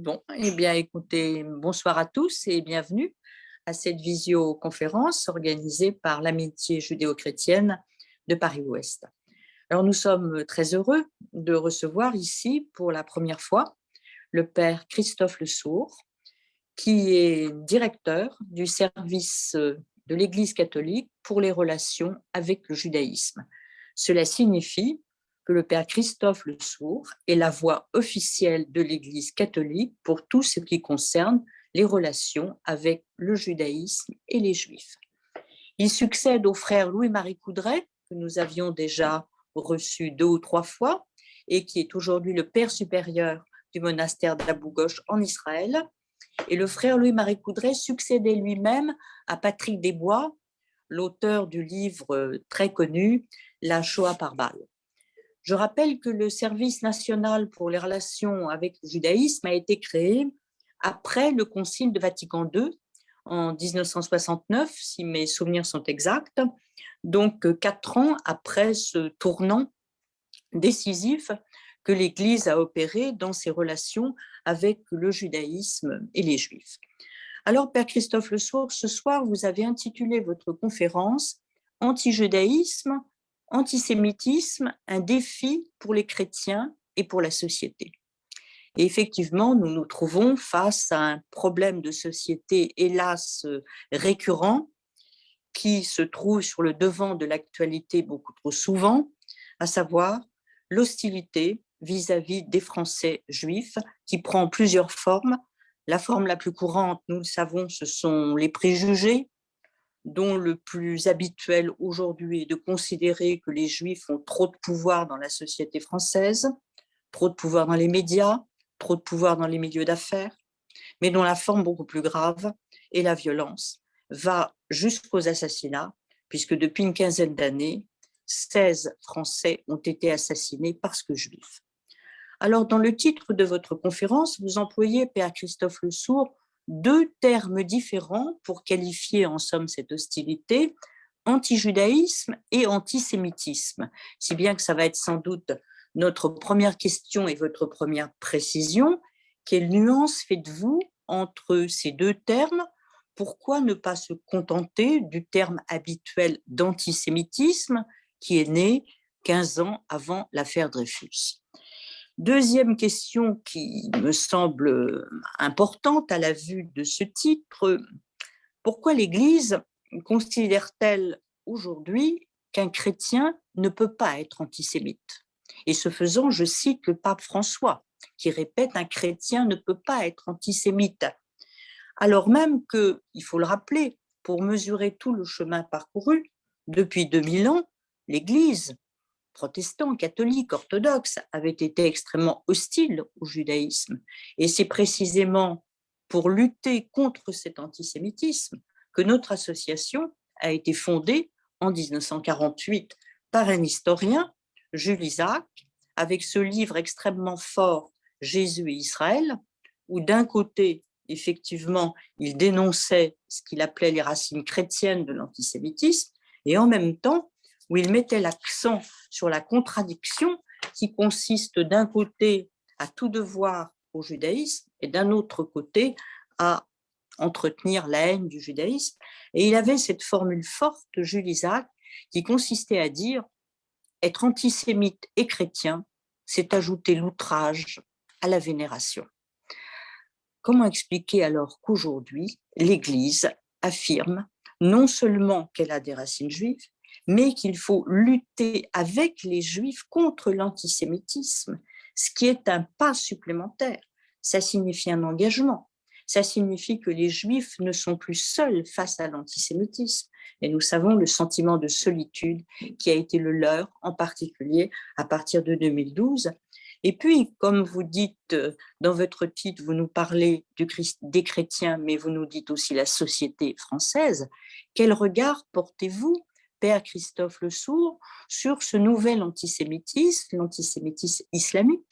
Bon, eh bien, écoutez, bonsoir à tous et bienvenue à cette visioconférence organisée par l'Amitié judéo-chrétienne de Paris-Ouest. Alors, nous sommes très heureux de recevoir ici, pour la première fois, le Père Christophe Le Sourd, qui est directeur du service de l'Église catholique pour les relations avec le judaïsme. Cela signifie que le Père Christophe Le Sourd est la voix officielle de l'Église catholique pour tout ce qui concerne les relations avec le judaïsme et les Juifs. Il succède au frère Louis-Marie Coudray, que nous avions déjà reçu 2 ou 3 fois, et qui est aujourd'hui le Père supérieur du monastère d'Abou Ghosh en Israël. Et le frère Louis-Marie Coudray succédait lui-même à Patrick Desbois, l'auteur du livre très connu « La Shoah par balle ». Je rappelle que le service national pour les relations avec le judaïsme a été créé après le Concile de Vatican II en 1969, si mes souvenirs sont exacts, donc 4 ans après ce tournant décisif que l'Église a opéré dans ses relations avec le judaïsme et les Juifs. Alors, Père Christophe Le Sourd, ce soir, vous avez intitulé votre conférence « Anti-judaïsme, antisémitisme, un défi pour les chrétiens et pour la société ». Et effectivement, nous nous trouvons face à un problème de société, hélas, récurrent, qui se trouve sur le devant de l'actualité beaucoup trop souvent, à savoir l'hostilité vis-à-vis des Français juifs, qui prend plusieurs formes. La forme la plus courante, nous le savons, ce sont les préjugés, dont le plus habituel aujourd'hui est de considérer que les Juifs ont trop de pouvoir dans la société française, trop de pouvoir dans les médias, trop de pouvoir dans les milieux d'affaires, mais dont la forme beaucoup plus grave est la violence, va jusqu'aux assassinats, puisque depuis une quinzaine d'années, 16 Français ont été assassinés parce que juifs. Alors, dans le titre de votre conférence, vous employez, Père Christophe Le Sourd, 2 termes différents pour qualifier en somme cette hostilité, anti-judaïsme et antisémitisme, si bien que ça va être sans doute notre première question et votre première précision. Quelle nuance faites-vous entre ces 2 termes? Pourquoi ne pas se contenter du terme habituel d'antisémitisme qui est né 15 ans avant l'affaire Dreyfus? Deuxième question qui me semble importante à la vue de ce titre, pourquoi l'Église considère-t-elle aujourd'hui qu'un chrétien ne peut pas être antisémite? Et ce faisant, je cite le pape François, qui répète « un chrétien ne peut pas être antisémite ». Alors même que, il faut le rappeler, pour mesurer tout le chemin parcouru, depuis 2000 ans, l'Église, protestants, catholiques, orthodoxes, avaient été extrêmement hostiles au judaïsme. Et c'est précisément pour lutter contre cet antisémitisme que notre association a été fondée en 1948 par un historien, Jules Isaac, avec ce livre extrêmement fort, Jésus et Israël, où d'un côté, effectivement, il dénonçait ce qu'il appelait les racines chrétiennes de l'antisémitisme, et en même temps, où il mettait l'accent sur la contradiction qui consiste d'un côté à tout devoir au judaïsme et d'un autre côté à entretenir la haine du judaïsme. Et il avait cette formule forte, Jules Isaac, qui consistait à dire être antisémite et chrétien, c'est ajouter l'outrage à la vénération. Comment expliquer alors qu'aujourd'hui, l'Église affirme non seulement qu'elle a des racines juives, mais qu'il faut lutter avec les Juifs contre l'antisémitisme, ce qui est un pas supplémentaire. Ça signifie un engagement. Ça signifie que les Juifs ne sont plus seuls face à l'antisémitisme. Et nous savons le sentiment de solitude qui a été le leur, en particulier à partir de 2012. Et puis, comme vous dites dans votre titre, vous nous parlez des chrétiens, mais vous nous dites aussi la société française. Quel regard portez-vous, Père Christophe Le Sourd, sur ce nouvel antisémitisme, l'antisémitisme islamique,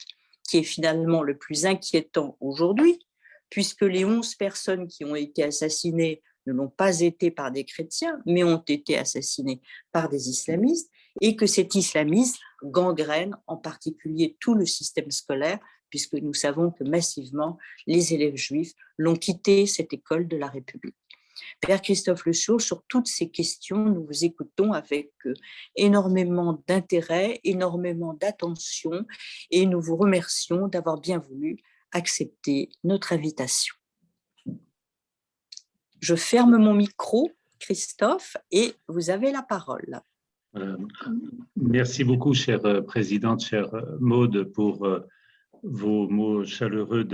qui est finalement le plus inquiétant aujourd'hui, puisque les 11 personnes qui ont été assassinées ne l'ont pas été par des chrétiens, mais ont été assassinées par des islamistes, et que cet islamisme gangrène en particulier tout le système scolaire, puisque nous savons que massivement, les élèves juifs l'ont quitté, cette école de la République. Père Christophe Le Sourd, sur toutes ces questions, nous vous écoutons avec énormément d'intérêt, énormément d'attention, et nous vous remercions d'avoir bien voulu accepter notre invitation. Je ferme mon micro, Christophe, et vous avez la parole. Merci beaucoup, chère présidente, chère Maude, pour vos mots chaleureux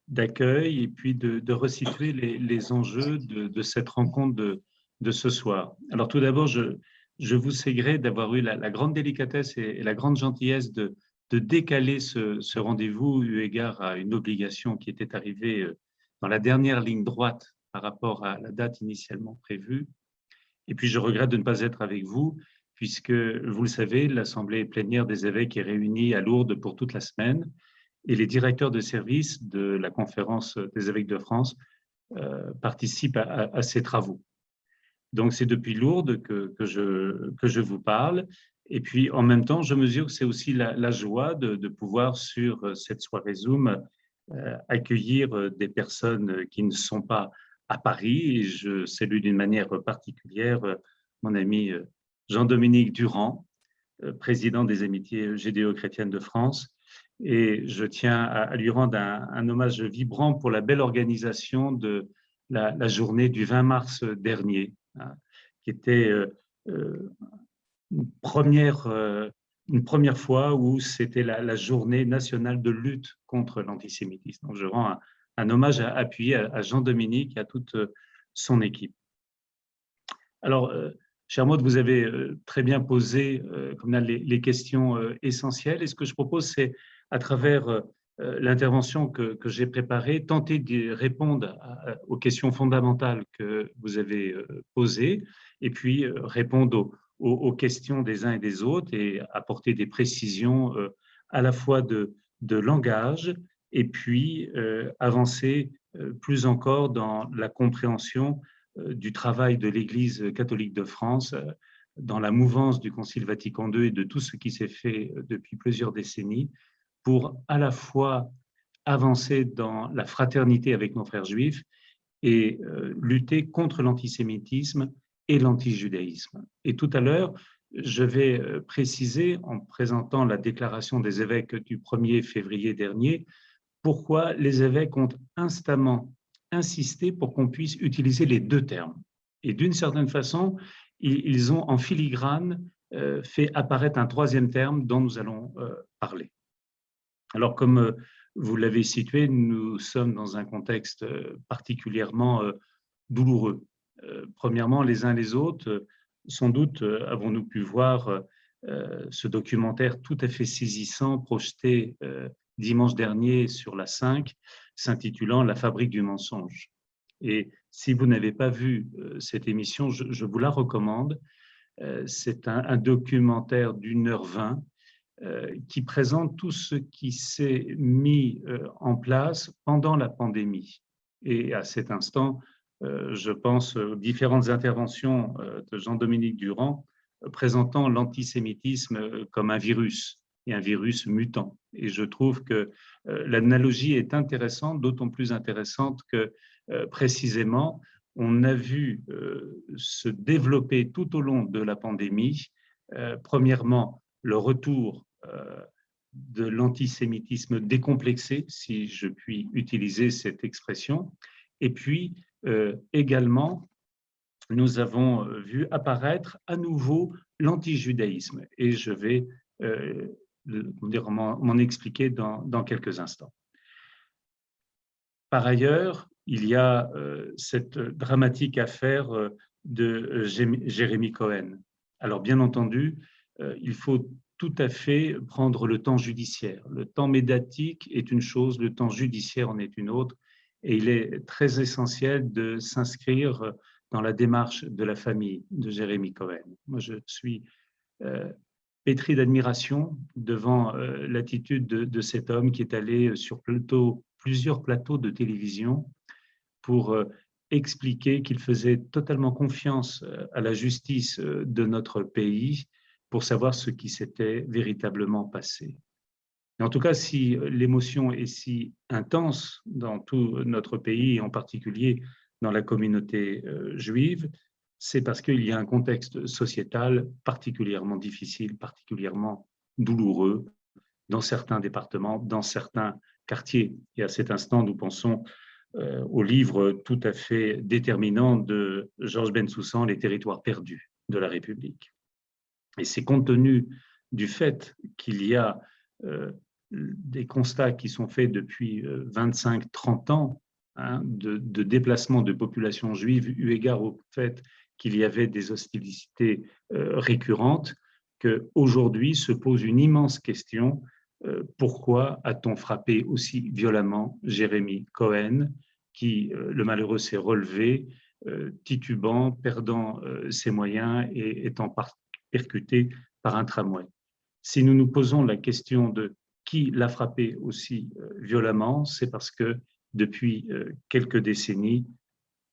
d'accueil et puis de resituer les enjeux de cette rencontre de ce soir. Alors tout d'abord, je vous sais gré d'avoir eu la grande délicatesse et la grande gentillesse de décaler ce rendez-vous eu égard à une obligation qui était arrivée dans la dernière ligne droite par rapport à la date initialement prévue. Et puis je regrette de ne pas être avec vous, puisque, vous le savez, l'Assemblée plénière des évêques est réunie à Lourdes pour toute la semaine, et les directeurs de service de la Conférence des évêques de France participent à ces travaux. Donc c'est depuis Lourdes que je vous parle, et puis en même temps, je mesure que c'est aussi la joie de pouvoir, sur cette soirée Zoom, accueillir des personnes qui ne sont pas à Paris, et je salue d'une manière particulière mon ami Jean-Dominique Durand, président des Amitiés judéo-chrétiennes de France, et je tiens à lui rendre un hommage vibrant pour la belle organisation de la journée du 20 mars dernier, hein, qui était une première fois où c'était la journée nationale de lutte contre l'antisémitisme. Donc je rends un hommage appuyé à Jean-Dominique et à toute son équipe. Alors, cher Maud, vous avez très bien posé comme là, les questions essentielles, et ce que je propose, c'est, à travers l'intervention que j'ai préparée, tenter de répondre aux questions fondamentales que vous avez posées, et puis répondre aux questions des uns et des autres, et apporter des précisions à la fois de langage, et puis avancer plus encore dans la compréhension du travail de l'Église catholique de France dans la mouvance du Concile Vatican II et de tout ce qui s'est fait depuis plusieurs décennies pour à la fois avancer dans la fraternité avec nos frères juifs et lutter contre l'antisémitisme et l'antijudaïsme. Et tout à l'heure, je vais préciser, en présentant la déclaration des évêques du 1er février dernier, pourquoi les évêques ont instamment insisté pour qu'on puisse utiliser les deux termes. Et d'une certaine façon, ils ont en filigrane fait apparaître un troisième terme dont nous allons parler. Alors, comme vous l'avez situé, nous sommes dans un contexte particulièrement douloureux. Premièrement, les uns les autres, sans doute avons-nous pu voir ce documentaire tout à fait saisissant projeté dimanche dernier sur la 5, s'intitulant « La fabrique du mensonge ». Et si vous n'avez pas vu cette émission, je vous la recommande. C'est un documentaire d'1h20 qui présente tout ce qui s'est mis en place pendant la pandémie. Et à cet instant, je pense aux différentes interventions de Jean-Dominique Durand présentant l'antisémitisme comme un virus, et un virus mutant. Et je trouve que l'analogie est intéressante, d'autant plus intéressante que précisément, on a vu se développer tout au long de la pandémie, premièrement, le retour de l'antisémitisme décomplexé, si je puis utiliser cette expression, et puis également, nous avons vu apparaître à nouveau l'antijudaïsme, et je vais m'en expliquer dans quelques instants. Par ailleurs, il y a cette dramatique affaire de Jérémy Cohen. Alors bien entendu, il faut tout à fait prendre le temps judiciaire. Le temps médiatique est une chose, le temps judiciaire en est une autre, et il est très essentiel de s'inscrire dans la démarche de la famille de Jérémy Cohen. Moi, je suis pétri d'admiration devant l'attitude de cet homme qui est allé sur plusieurs plateaux de télévision pour expliquer qu'il faisait totalement confiance à la justice de notre pays pour savoir ce qui s'était véritablement passé. Et en tout cas, si l'émotion est si intense dans tout notre pays, et en particulier dans la communauté juive, c'est parce qu'il y a un contexte sociétal particulièrement difficile, particulièrement douloureux dans certains départements, dans certains quartiers. Et à cet instant, nous pensons au livre tout à fait déterminant de Georges Bensoussan, Les territoires perdus de la République. Et c'est compte tenu du fait qu'il y a des constats qui sont faits depuis 25-30 ans de déplacement de populations juives eu égard au fait qu'il y avait des hostilités récurrentes, qu'aujourd'hui se pose une immense question: pourquoi a-t-on frappé aussi violemment Jérémy Cohen, qui, le malheureux, s'est relevé, titubant, perdant ses moyens et étant percuté par un tramway. Si nous nous posons la question de qui l'a frappé aussi violemment, c'est parce que depuis quelques décennies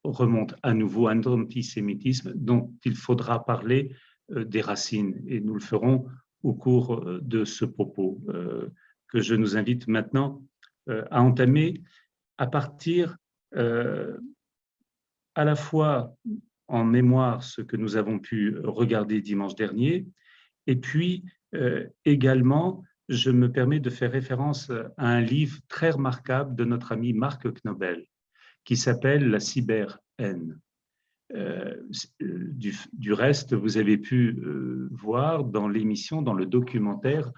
remonte à nouveau un antisémitisme dont il faudra parler des racines, et nous le ferons au cours de ce propos que je nous invite maintenant à entamer à partir à la fois en mémoire ce que nous avons pu regarder dimanche dernier, et puis également je me permets de faire référence à un livre très remarquable de notre ami Marc Knobel qui s'appelle La cyberhaine. Du reste, vous avez pu voir dans l'émission, dans le documentaire,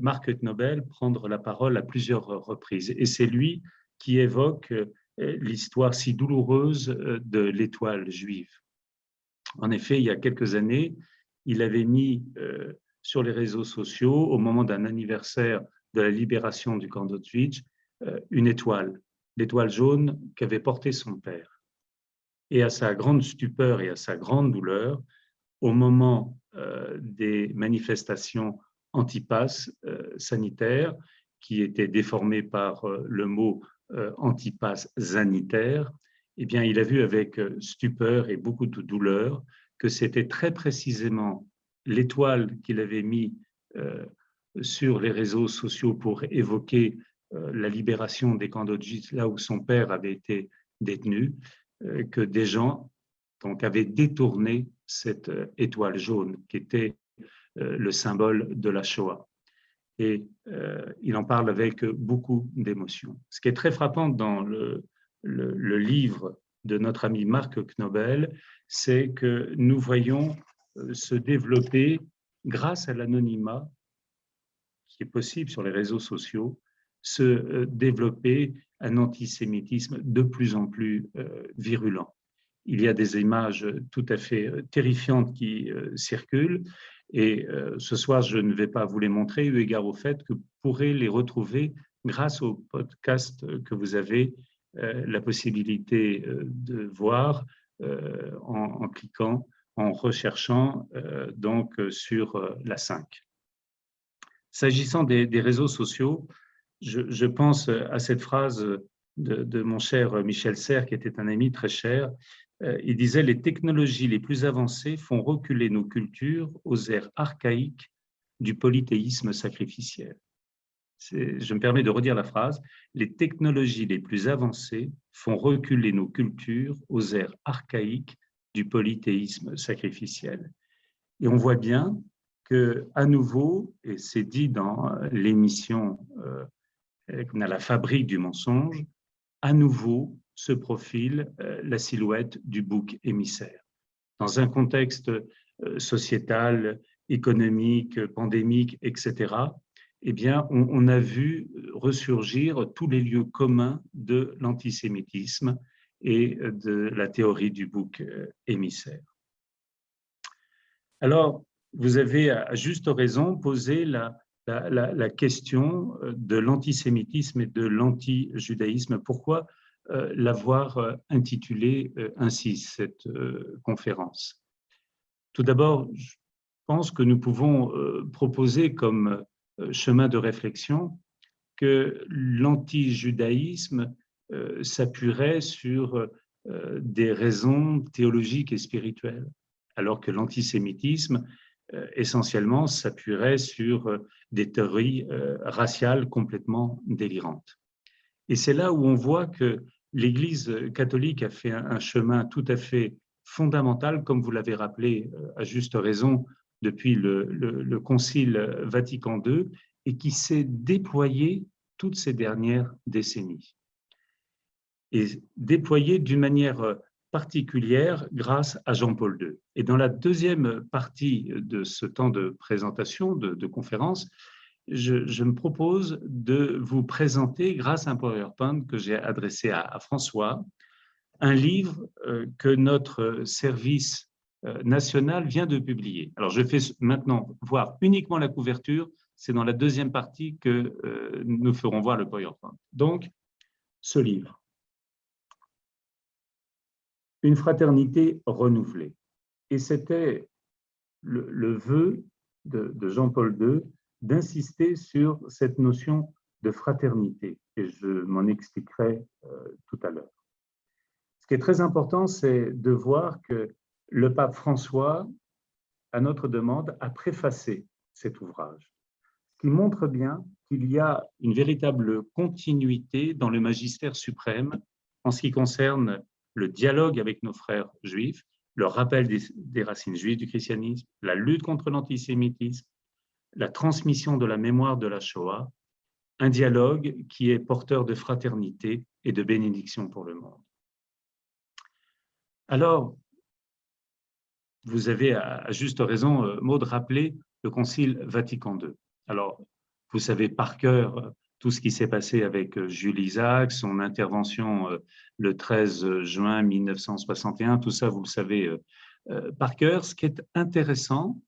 Marc Knobel prendre la parole à plusieurs reprises. Et c'est lui qui évoque l'histoire si douloureuse de l'étoile juive. En effet, il y a quelques années, il avait mis sur les réseaux sociaux, au moment d'un anniversaire de la libération du camp d'Auschwitz, une étoile, l'étoile jaune qu'avait portée son père. Et à sa grande stupeur et à sa grande douleur, au moment des manifestations anti-pass sanitaires, qui étaient déformées par le mot anti-pass sanitaire, eh bien, il a vu avec stupeur et beaucoup de douleur que c'était très précisément l'étoile qu'il avait mis sur les réseaux sociaux pour évoquer la libération des camps d'Auschwitz, là où son père avait été détenu, que des gens donc, avaient détourné cette étoile jaune qui était le symbole de la Shoah. Et il en parle avec beaucoup d'émotion. Ce qui est très frappant dans le livre de notre ami Marc Knobel, c'est que nous voyons se développer, grâce à l'anonymat qui est possible sur les réseaux sociaux, se développer un antisémitisme de plus en plus virulent. Il y a des images tout à fait terrifiantes qui circulent, et ce soir, je ne vais pas vous les montrer, eu égard au fait que vous pourrez les retrouver grâce au podcast que vous avez la possibilité de voir en cliquant, en recherchant donc sur la 5. S'agissant des réseaux sociaux, je pense à cette phrase de mon cher Michel Serres, qui était un ami très cher. Il disait « Les technologies les plus avancées font reculer nos cultures aux ères archaïques du polythéisme sacrificiel ». Je me permets de redire la phrase. « Les technologies les plus avancées font reculer nos cultures aux ères archaïques du polythéisme sacrificiel ». Et on voit bien qu'à nouveau, et c'est dit dans l'émission qu'on a la fabrique du mensonge, à nouveau se profile la silhouette du bouc émissaire. Dans un contexte sociétal, économique, pandémique, etc., eh bien, on a vu ressurgir tous les lieux communs de l'antisémitisme et de la théorie du bouc émissaire. Alors, vous avez à juste raison posé la question de l'antisémitisme et de l'antijudaïsme. Pourquoi l'avoir intitulée ainsi, cette conférence? Tout d'abord, je pense que nous pouvons proposer comme chemin de réflexion que l'antijudaïsme s'appuierait sur des raisons théologiques et spirituelles, alors que l'antisémitisme essentiellement s'appuierait sur des théories raciales complètement délirantes. Et c'est là où on voit que l'Église catholique a fait un chemin tout à fait fondamental, comme vous l'avez rappelé à juste raison, depuis le Concile Vatican II, et qui s'est déployé toutes ces dernières décennies. Et déployé d'une manière particulière grâce à Jean-Paul II. Et dans la deuxième partie de ce temps de présentation, de conférence, je me propose de vous présenter, grâce à un PowerPoint que j'ai adressé à François, un livre que notre service national vient de publier. Alors, je fais maintenant voir uniquement la couverture. C'est dans la deuxième partie que nous ferons voir le PowerPoint. Donc, ce livre. Une fraternité renouvelée. Et c'était le vœu de Jean-Paul II d'insister sur cette notion de fraternité. Et je m'en expliquerai tout à l'heure. Ce qui est très important, c'est de voir que le pape François, à notre demande, a préfacé cet ouvrage, ce qui montre bien qu'il y a une véritable continuité dans le magistère suprême en ce qui concerne le dialogue avec nos frères juifs, le rappel des racines juives du christianisme, la lutte contre l'antisémitisme, la transmission de la mémoire de la Shoah, un dialogue qui est porteur de fraternité et de bénédiction pour le monde. Alors, vous avez à juste raison, Maud, rappelé le Concile Vatican II. Alors, vous savez par cœur tout ce qui s'est passé avec Jules Isaac, son intervention le 13 juin 1961, tout ça, vous le savez par cœur. Ce qui est intéressant,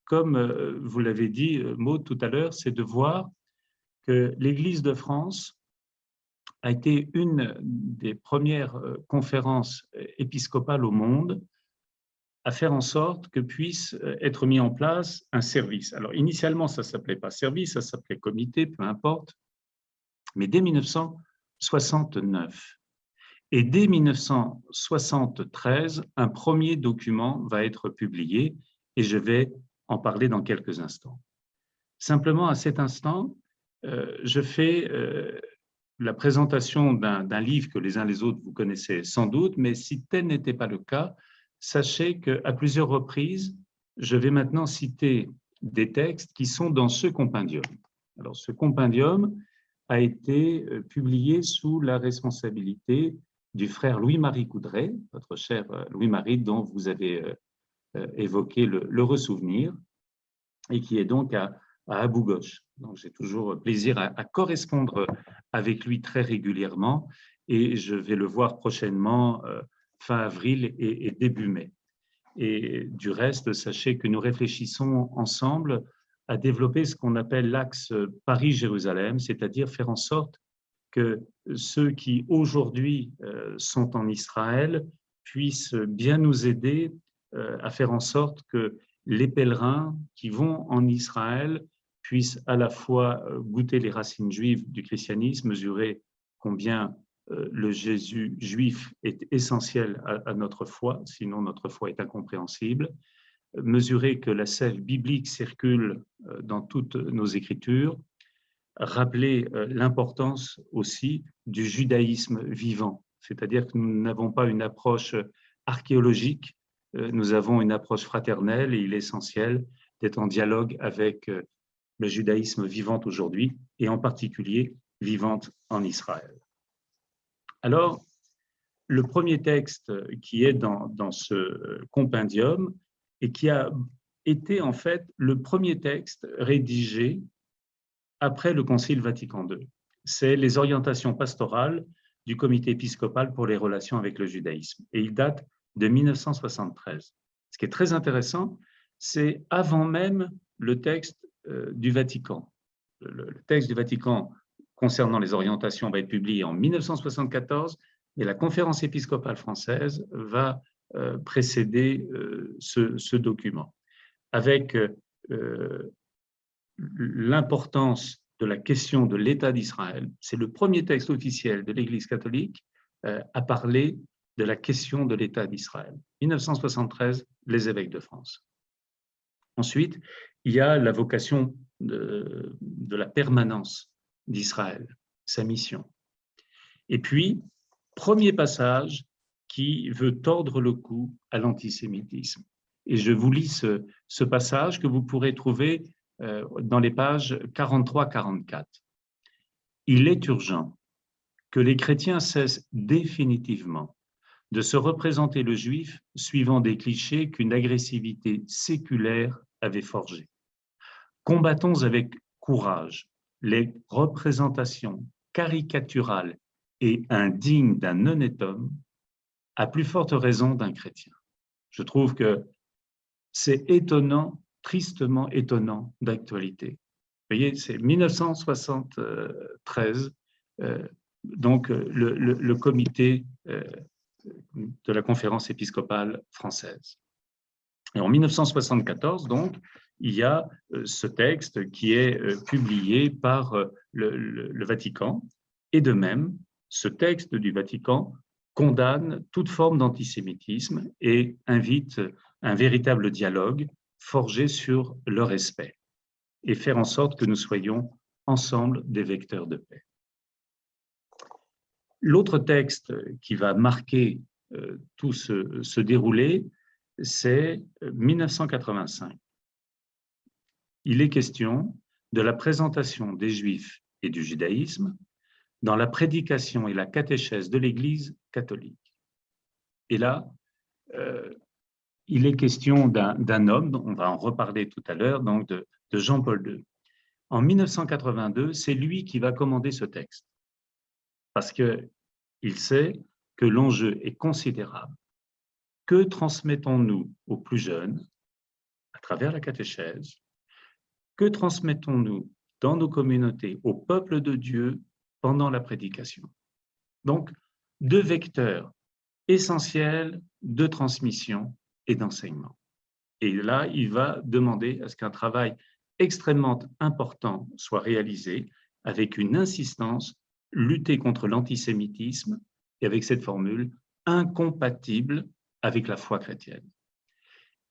comme vous l'avez dit, Maud, tout à l'heure, c'est de voir que l'Église de France a été une des premières conférences épiscopales au monde à faire en sorte que puisse être mis en place un service. Alors, initialement, ça ne s'appelait pas service, ça s'appelait comité, peu importe, mais dès 1969 et dès 1973, un premier document va être publié et je vais en parler dans quelques instants. Simplement, à cet instant, je fais la présentation d'un livre que les uns les autres vous connaissez sans doute, mais si tel n'était pas le cas, sachez qu'à plusieurs reprises, je vais maintenant citer des textes qui sont dans ce compendium. Alors, ce compendium a été publié sous la responsabilité du frère Louis-Marie Coudray, votre cher Louis-Marie, dont vous avez évoqué le ressouvenir, et qui est donc à Abou-Gosh. Donc, j'ai toujours plaisir à correspondre avec lui très régulièrement et je vais le voir prochainement fin avril et début mai. Et du reste, sachez que nous réfléchissons ensemble à développer ce qu'on appelle l'axe Paris-Jérusalem, c'est-à-dire faire en sorte que ceux qui aujourd'hui sont en Israël puissent bien nous aider à faire en sorte que les pèlerins qui vont en Israël puissent à la fois goûter les racines juives du christianisme, mesurer combien le Jésus juif est essentiel à notre foi, sinon notre foi est incompréhensible, mesurer que la sève biblique circule dans toutes nos écritures, rappeler l'importance aussi du judaïsme vivant, c'est-à-dire que nous n'avons pas une approche archéologique, nous avons une approche fraternelle et il est essentiel d'être en dialogue avec le judaïsme vivant aujourd'hui et en particulier vivant en Israël. Alors, le premier texte qui est dans ce compendium et qui a été en fait le premier texte rédigé après le Concile Vatican II, c'est les orientations pastorales du comité épiscopal pour les relations avec le judaïsme. Et il date de 1973. Ce qui est très intéressant, c'est avant même le texte du Vatican. Le texte du Vatican concernant les orientations va être publié en 1974 et la conférence épiscopale française va précéder ce document. Avec l'importance de la question de l'État d'Israël. C'est le premier texte officiel de l'Église catholique à parler de la question de l'État d'Israël. 1973, les évêques de France. Ensuite, il y a la vocation de la permanence d'Israël, sa mission. Et puis, premier passage qui veut tordre le cou à l'antisémitisme. Et je vous lis ce passage que vous pourrez trouver dans les pages 43-44. Il est urgent que les chrétiens cessent définitivement de se représenter le juif suivant des clichés qu'une agressivité séculaire avait forgés. Combattons avec courage les représentations caricaturales et indignes d'un honnête homme, à plus forte raison d'un chrétien. Je trouve que c'est étonnant, tristement étonnant d'actualité. Vous voyez, c'est 1973, donc le comité de la conférence épiscopale française. Et en 1974, donc, il y a ce texte qui est publié par le Vatican, et de même, ce texte du Vatican condamne toute forme d'antisémitisme et invite un véritable dialogue forgé sur le respect et faire en sorte que nous soyons ensemble des vecteurs de paix. L'autre texte qui va marquer tout ce déroulé, c'est 1985. Il est question de la présentation des Juifs et du judaïsme dans la prédication et la catéchèse de l'Église catholique. Et là, il est question d'un homme, on va en reparler tout à l'heure, donc de Jean-Paul II. En 1982, c'est lui qui va commander ce texte, parce qu'il sait que l'enjeu est considérable. Que transmettons-nous aux plus jeunes à travers la catéchèse? Que transmettons-nous dans nos communautés au peuple de Dieu pendant la prédication? Donc, deux vecteurs essentiels de transmission et d'enseignement. Et là, il va demander à ce qu'un travail extrêmement important soit réalisé avec une insistance, lutter contre l'antisémitisme et avec cette formule incompatible avec la foi chrétienne.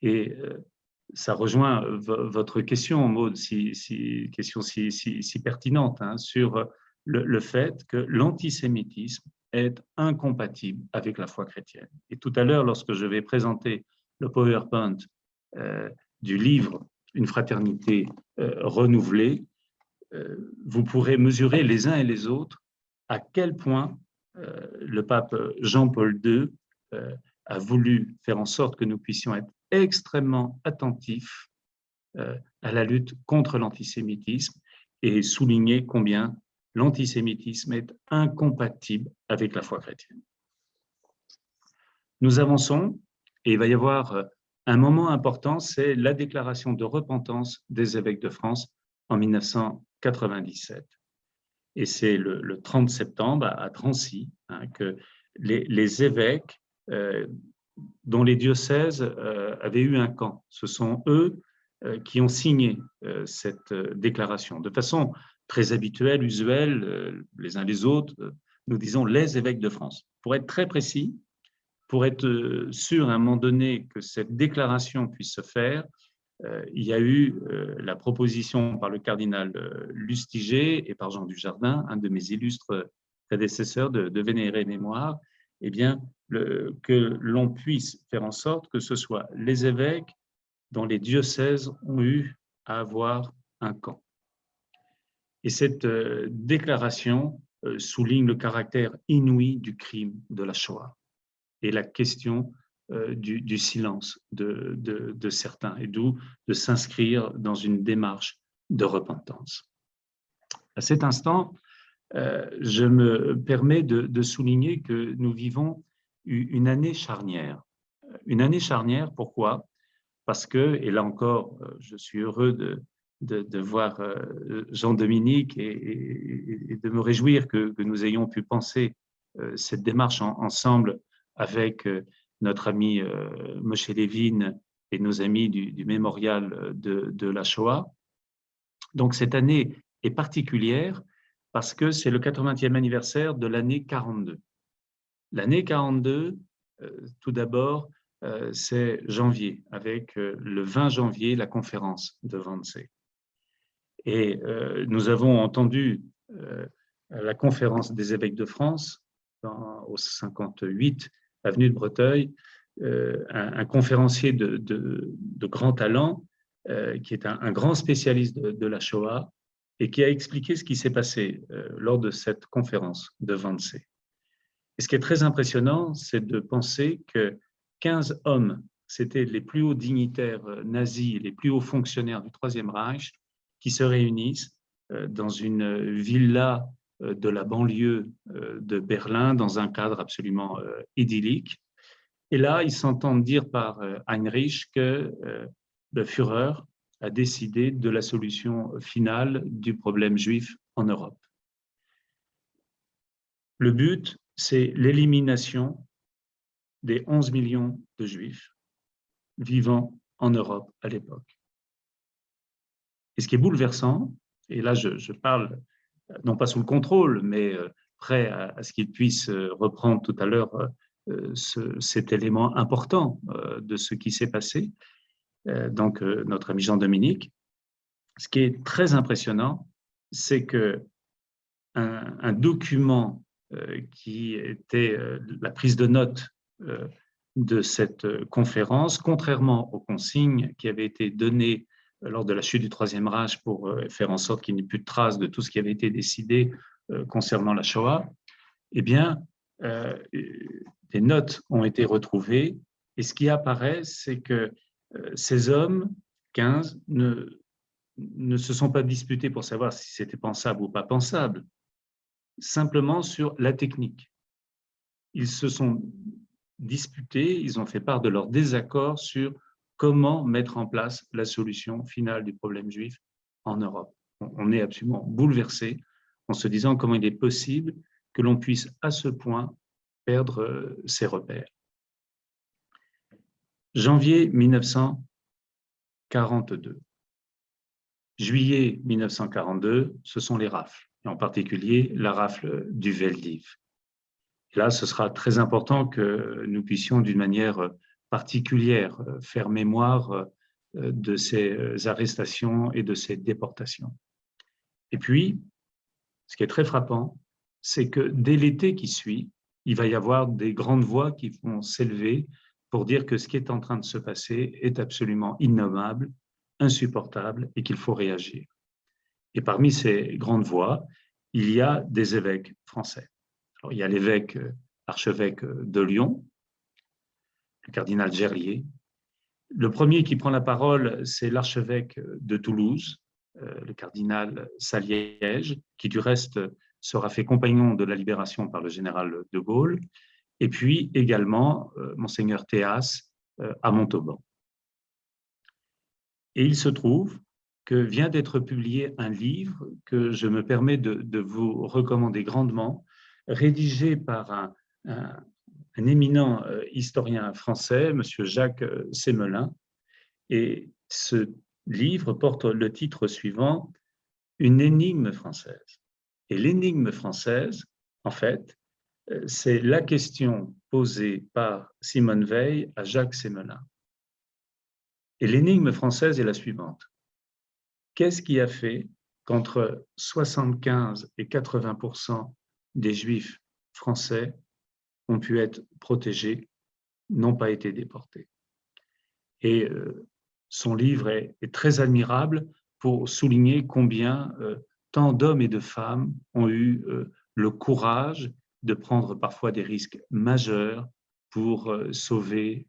Et ça rejoint votre question, Maud, question si pertinente, hein, sur le fait que l'antisémitisme est incompatible avec la foi chrétienne. Et tout à l'heure, lorsque je vais présenter le PowerPoint du livre « Une fraternité renouvelée », vous pourrez mesurer les uns et les autres à quel point le pape Jean-Paul II a voulu faire en sorte que nous puissions être extrêmement attentifs à la lutte contre l'antisémitisme et souligner combien l'antisémitisme est incompatible avec la foi chrétienne. Nous avançons et il va y avoir un moment important, c'est la déclaration de repentance des évêques de France en 1997. Et c'est le 30 septembre à Drancy que les évêques dont les diocèses avaient eu un camp, ce sont eux qui ont signé cette déclaration. De façon très habituelle, usuelle, les uns les autres, nous disons les évêques de France. Pour être très précis, pour être sûr à un moment donné que cette déclaration puisse se faire, il y a eu la proposition par le cardinal Lustiger et par Jean Dujardin, un de mes illustres prédécesseurs de vénérer mémoire, eh bien, que l'on puisse faire en sorte que ce soit les évêques dont les diocèses ont eu à avoir un camp. Et cette déclaration souligne le caractère inouï du crime de la Shoah et la question du silence de certains, et d'où de s'inscrire dans une démarche de repentance. À cet instant, je me permets de souligner que nous vivons une année charnière. Une année charnière, pourquoi? Parce que, et là encore, je suis heureux de voir Jean-Dominique et de me réjouir que nous ayons pu penser cette démarche ensemble avec notre ami Moshe Levin et nos amis du mémorial de la Shoah. Donc cette année est particulière parce que c'est le 80e anniversaire de l'année 42. L'année 42, tout d'abord, c'est janvier, avec le 20 janvier, la conférence de Wannsee. Et nous avons entendu à la conférence des évêques de France, au 58 avenue de Breteuil, un conférencier de grand talent, qui est un grand spécialiste de la Shoah, et qui a expliqué ce qui s'est passé lors de cette conférence de Wannsee. Et ce qui est très impressionnant, c'est de penser que 15 hommes, c'était les plus hauts dignitaires nazis, les plus hauts fonctionnaires du Troisième Reich, qui se réunissent dans une villa de la banlieue de Berlin, dans un cadre absolument idyllique. Et là, ils s'entendent dire par Heinrich que le Führer a décidé de la solution finale du problème juif en Europe. Le but, c'est l'élimination des 11 millions de Juifs vivant en Europe à l'époque. Et ce qui est bouleversant, et là je parle non pas sous le contrôle, mais prêt à ce qu'il puisse reprendre tout à l'heure cet élément important de ce qui s'est passé, donc notre ami Jean-Dominique, ce qui est très impressionnant, c'est qu'un document qui était la prise de notes de cette conférence, contrairement aux consignes qui avaient été données lors de la chute du Troisième Reich pour faire en sorte qu'il n'y ait plus de traces de tout ce qui avait été décidé concernant la Shoah, eh bien, des notes ont été retrouvées et ce qui apparaît, c'est que ces hommes, 15, ne se sont pas disputés pour savoir si c'était pensable ou pas pensable, simplement sur la technique. Ils se sont disputés, ils ont fait part de leur désaccord sur comment mettre en place la solution finale du problème juif en Europe. On est absolument bouleversé en se disant comment il est possible que l'on puisse à ce point perdre ses repères. Janvier 1942. Juillet 1942, ce sont les rafles, et en particulier la rafle du Veldiv. Et là, ce sera très important que nous puissions d'une manière particulière faire mémoire de ces arrestations et de ces déportations. Et puis, ce qui est très frappant, c'est que dès l'été qui suit, il va y avoir des grandes voix qui vont s'élever pour dire que ce qui est en train de se passer est absolument innommable, insupportable et qu'il faut réagir. Et parmi ces grandes voix, il y a des évêques français. Alors, il y a l'évêque, archevêque de Lyon, le cardinal Gerlier. Le premier qui prend la parole, c'est l'archevêque de Toulouse, le cardinal Saliège, qui du reste sera fait compagnon de la libération par le général de Gaulle, et puis également monseigneur Théas à Montauban. Et il se trouve que vient d'être publié un livre que je me permets de vous recommander grandement, rédigé par un éminent historien français, M. Jacques Sémelin. Et ce livre porte le titre suivant « Une énigme française ». Et l'énigme française, en fait, c'est la question posée par Simone Veil à Jacques Sémelin. Et l'énigme française est la suivante. Qu'est-ce qui a fait qu'entre 75 et 80% des Juifs français ont pu être protégés, n'ont pas été déportés? Et son livre est très admirable pour souligner combien tant d'hommes et de femmes ont eu le courage de prendre parfois des risques majeurs pour sauver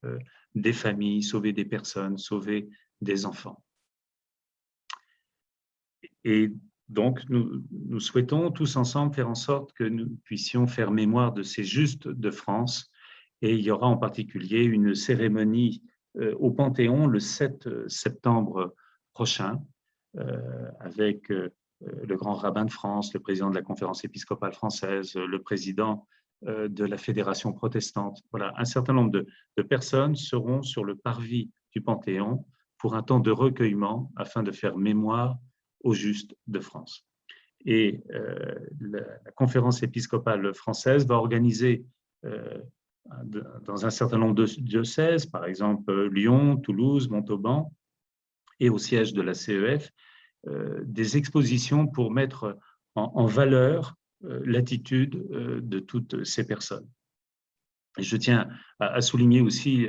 des familles, sauver des personnes, sauver des enfants. Et donc, nous souhaitons tous ensemble faire en sorte que nous puissions faire mémoire de ces Justes de France. Et il y aura en particulier une cérémonie au Panthéon le 7 septembre prochain, avec le grand rabbin de France, le président de la conférence épiscopale française, le président de la fédération protestante. Voilà, un certain nombre de personnes seront sur le parvis du Panthéon pour un temps de recueillement afin de faire mémoire aux Justes de France. Et la conférence épiscopale française va organiser dans un certain nombre de diocèses, par exemple Lyon, Toulouse, Montauban, et au siège de la CEF, des expositions pour mettre en valeur l'attitude de toutes ces personnes. Et je tiens à souligner aussi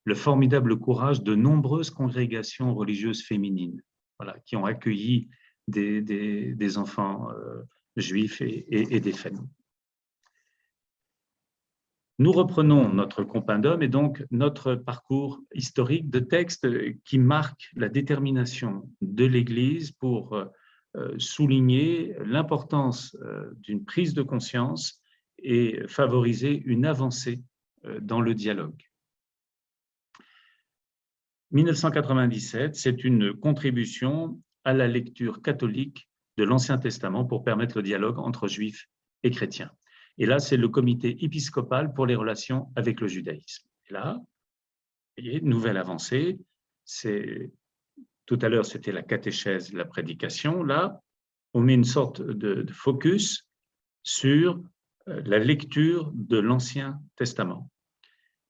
le formidable courage de nombreuses congrégations religieuses féminines, voilà, qui ont accueilli des enfants juifs et des familles. Nous reprenons notre compendium et donc notre parcours historique de textes qui marquent la détermination de l'Église pour souligner l'importance d'une prise de conscience et favoriser une avancée dans le dialogue. 1997, c'est une contribution à la lecture catholique de l'Ancien Testament pour permettre le dialogue entre juifs et chrétiens. Et là, c'est le comité épiscopal pour les relations avec le judaïsme. Et là, vous voyez, nouvelle avancée. Tout à l'heure, c'était la catéchèse, la prédication. Là, on met une sorte de focus sur la lecture de l'Ancien Testament.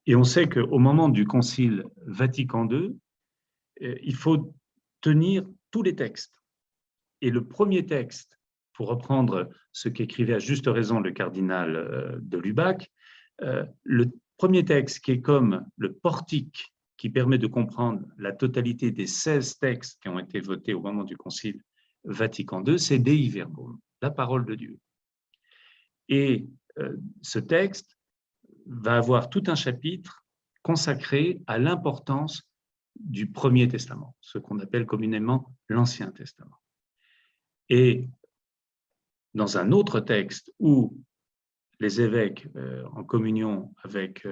Et on sait qu'au moment du Concile Vatican II, il faut tenir tous les textes. Et le premier texte, pour reprendre ce qu'écrivait à juste raison le cardinal de Lubac, le premier texte qui est comme le portique qui permet de comprendre la totalité des 16 textes qui ont été votés au moment du Concile Vatican II, c'est Dei Verbum, la parole de Dieu. Et ce texte va avoir tout un chapitre consacré à l'importance du Premier Testament, ce qu'on appelle communément l'Ancien Testament. Et dans un autre texte où les évêques, en communion avec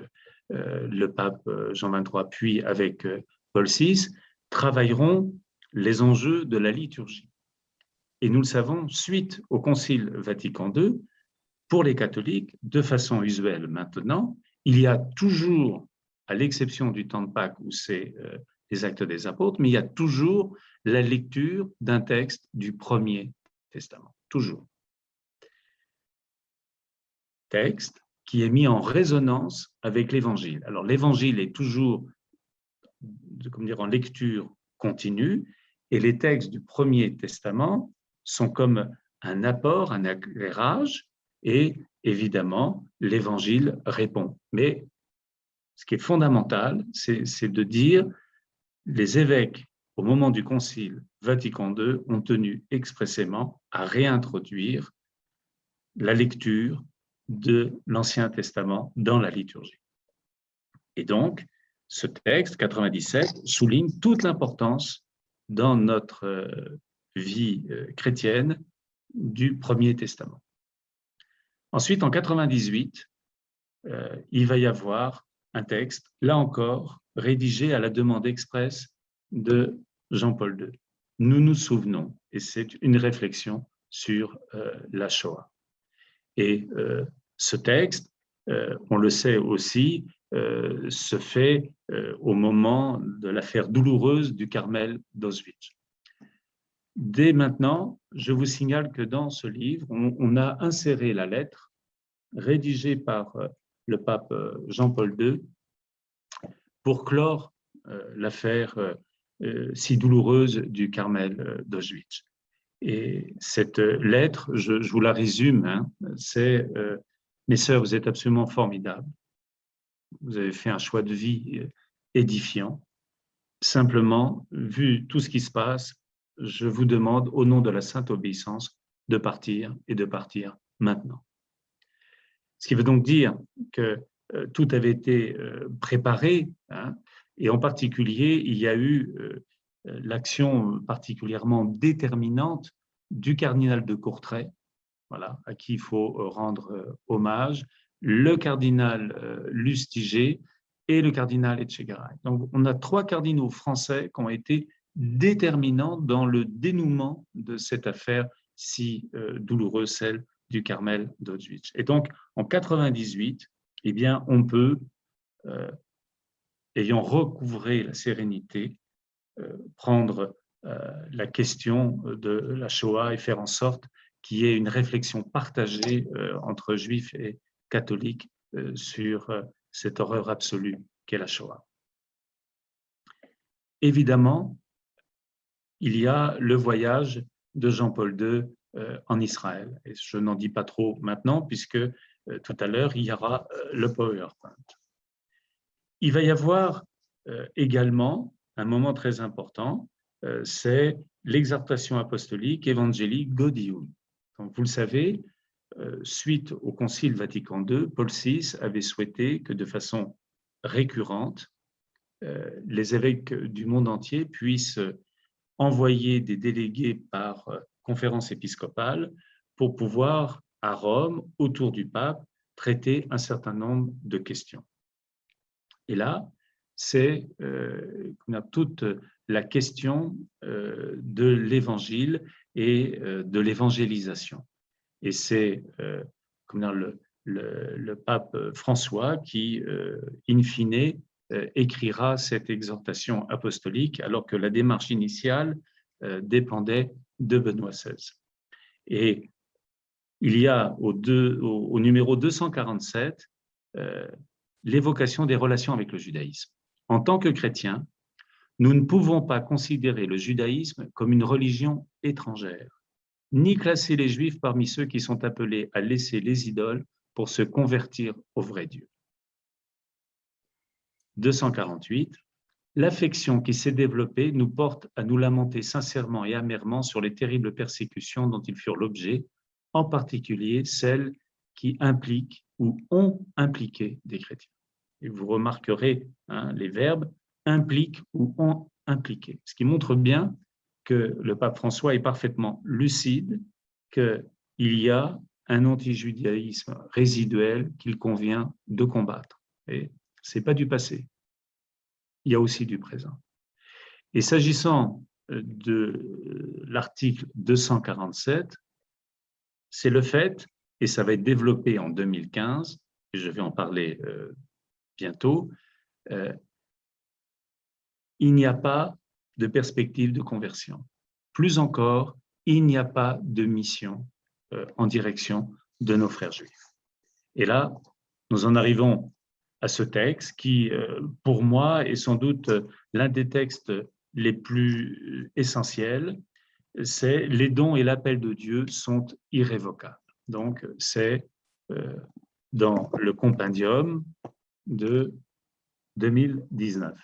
le pape Jean XXIII, puis avec Paul VI, travailleront les enjeux de la liturgie. Et nous le savons, suite au Concile Vatican II, pour les catholiques, de façon usuelle maintenant, il y a toujours, à l'exception du temps de Pâques où c'est les Actes des Apôtres, mais il y a toujours la lecture d'un texte du Premier Testament, toujours. Texte qui est mis en résonance avec l'Évangile. Alors l'Évangile est toujours, en lecture continue, et les textes du Premier Testament sont comme un apport, un éclairage, et évidemment, l'Évangile répond. Mais ce qui est fondamental, c'est de dire les évêques, au moment du Concile Vatican II, ont tenu expressément à réintroduire la lecture de l'Ancien Testament dans la liturgie. Et donc, ce texte, 97, souligne toute l'importance dans notre vie chrétienne du Premier Testament. Ensuite, en 98, il va y avoir un texte, là encore, rédigé à la demande expresse de Jean-Paul II. Nous nous souvenons, et c'est une réflexion sur la Shoah. Et ce texte, on le sait aussi, se fait au moment de l'affaire douloureuse du Carmel d'Auschwitz. Dès maintenant, je vous signale que dans ce livre, on a inséré la lettre rédigée par le pape Jean-Paul II pour clore l'affaire si douloureuse du Carmel d'Auschwitz. Et cette lettre, je vous la résume, hein, c'est « Mes sœurs, vous êtes absolument formidables. Vous avez fait un choix de vie édifiant. Simplement, vu tout ce qui se passe, je vous demande, au nom de la sainte obéissance, de partir et de partir maintenant. » Ce qui veut donc dire que tout avait été préparé, hein, et en particulier, il y a eu l'action particulièrement déterminante du cardinal de Courtrai, voilà, à qui il faut rendre hommage, le cardinal Lustiger et le cardinal Etchegaray. Donc, on a 3 cardinaux français qui ont été déterminants dans le dénouement de cette affaire si douloureuse, celle du Carmel d'Auschwitz. Et donc, en 98, eh bien, on peut, ayant recouvré la sérénité, prendre la question de la Shoah et faire en sorte qu'il y ait une réflexion partagée entre juifs et catholiques sur cette horreur absolue qu'est la Shoah. Évidemment, il y a le voyage de Jean-Paul II en Israël. Et je n'en dis pas trop maintenant, puisque tout à l'heure, il y aura le PowerPoint. Il va y avoir également un moment très important, c'est l'exhortation apostolique évangélique Gaudium. Donc, vous le savez, suite au Concile Vatican II, Paul VI avait souhaité que de façon récurrente, les évêques du monde entier puissent envoyer des délégués par conférence épiscopale pour pouvoir, à Rome, autour du pape, traiter un certain nombre de questions. Et là, c'est toute la question de l'évangile et de l'évangélisation. Et c'est le pape François qui, in fine, écrira cette exhortation apostolique, alors que la démarche initiale dépendait de Benoît XVI. Et il y a au numéro 247 l'évocation des relations avec le judaïsme. En tant que chrétiens, nous ne pouvons pas considérer le judaïsme comme une religion étrangère, ni classer les Juifs parmi ceux qui sont appelés à laisser les idoles pour se convertir au vrai Dieu. 248. L'affection qui s'est développée nous porte à nous lamenter sincèrement et amèrement sur les terribles persécutions dont ils furent l'objet, en particulier celles qui impliquent ou ont impliqué des chrétiens. Et vous remarquerez les verbes impliquent ou ont impliqué, ce qui montre bien que le pape François est parfaitement lucide qu'il y a un antijudaïsme résiduel qu'il convient de combattre. Et ce n'est pas du passé, il y a aussi du présent. Et s'agissant de l'article 247, c'est le fait, et ça va être développé en 2015, et je vais en parler bientôt, il n'y a pas de perspective de conversion. Plus encore, il n'y a pas de mission en direction de nos frères juifs. Et là, nous en arrivons à ce texte qui, pour moi, est sans doute l'un des textes les plus essentiels. C'est « Les dons et l'appel de Dieu sont irrévocables ». Donc, c'est dans le compendium de 2019.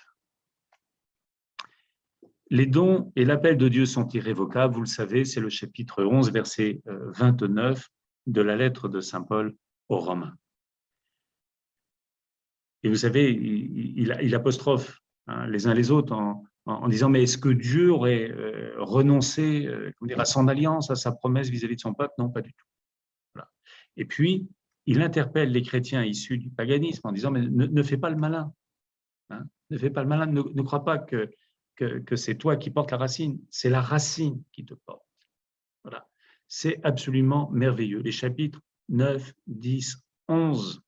Les dons et l'appel de Dieu sont irrévocables, vous le savez, c'est le chapitre 11, verset 29 de la lettre de saint Paul aux Romains. Et vous savez, il apostrophe les uns les autres en disant « Mais est-ce que Dieu aurait renoncé à son alliance, à sa promesse vis-à-vis de son peuple ?» Non, pas du tout. Voilà. Et puis, il interpelle les chrétiens issus du paganisme en disant « Mais ne fais pas le malin. Ne fais pas le malin, ne crois pas que c'est toi qui portes la racine, c'est la racine qui te porte. » Voilà. C'est absolument merveilleux. Les chapitres 9, 10, 11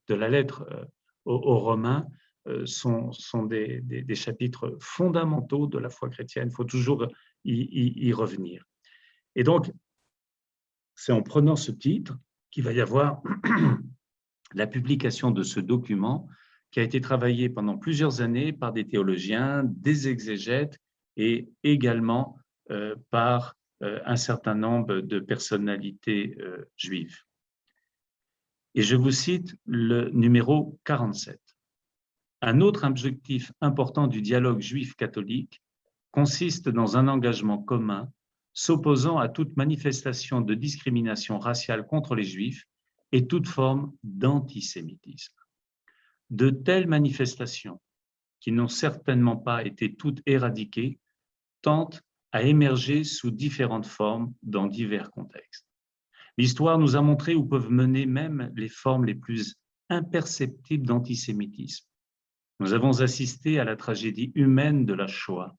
de la lettre aux Romains sont des chapitres fondamentaux de la foi chrétienne. Il faut toujours y revenir. Et donc, c'est en prenant ce titre qu'il va y avoir la publication de ce document qui a été travaillé pendant plusieurs années par des théologiens, des exégètes et également par un certain nombre de personnalités juives. Et je vous cite le numéro 47. Un autre objectif important du dialogue juif-catholique consiste dans un engagement commun s'opposant à toute manifestation de discrimination raciale contre les Juifs et toute forme d'antisémitisme. De telles manifestations, qui n'ont certainement pas été toutes éradiquées, tentent à émerger sous différentes formes dans divers contextes. L'histoire nous a montré où peuvent mener même les formes les plus imperceptibles d'antisémitisme. Nous avons assisté à la tragédie humaine de la Shoah,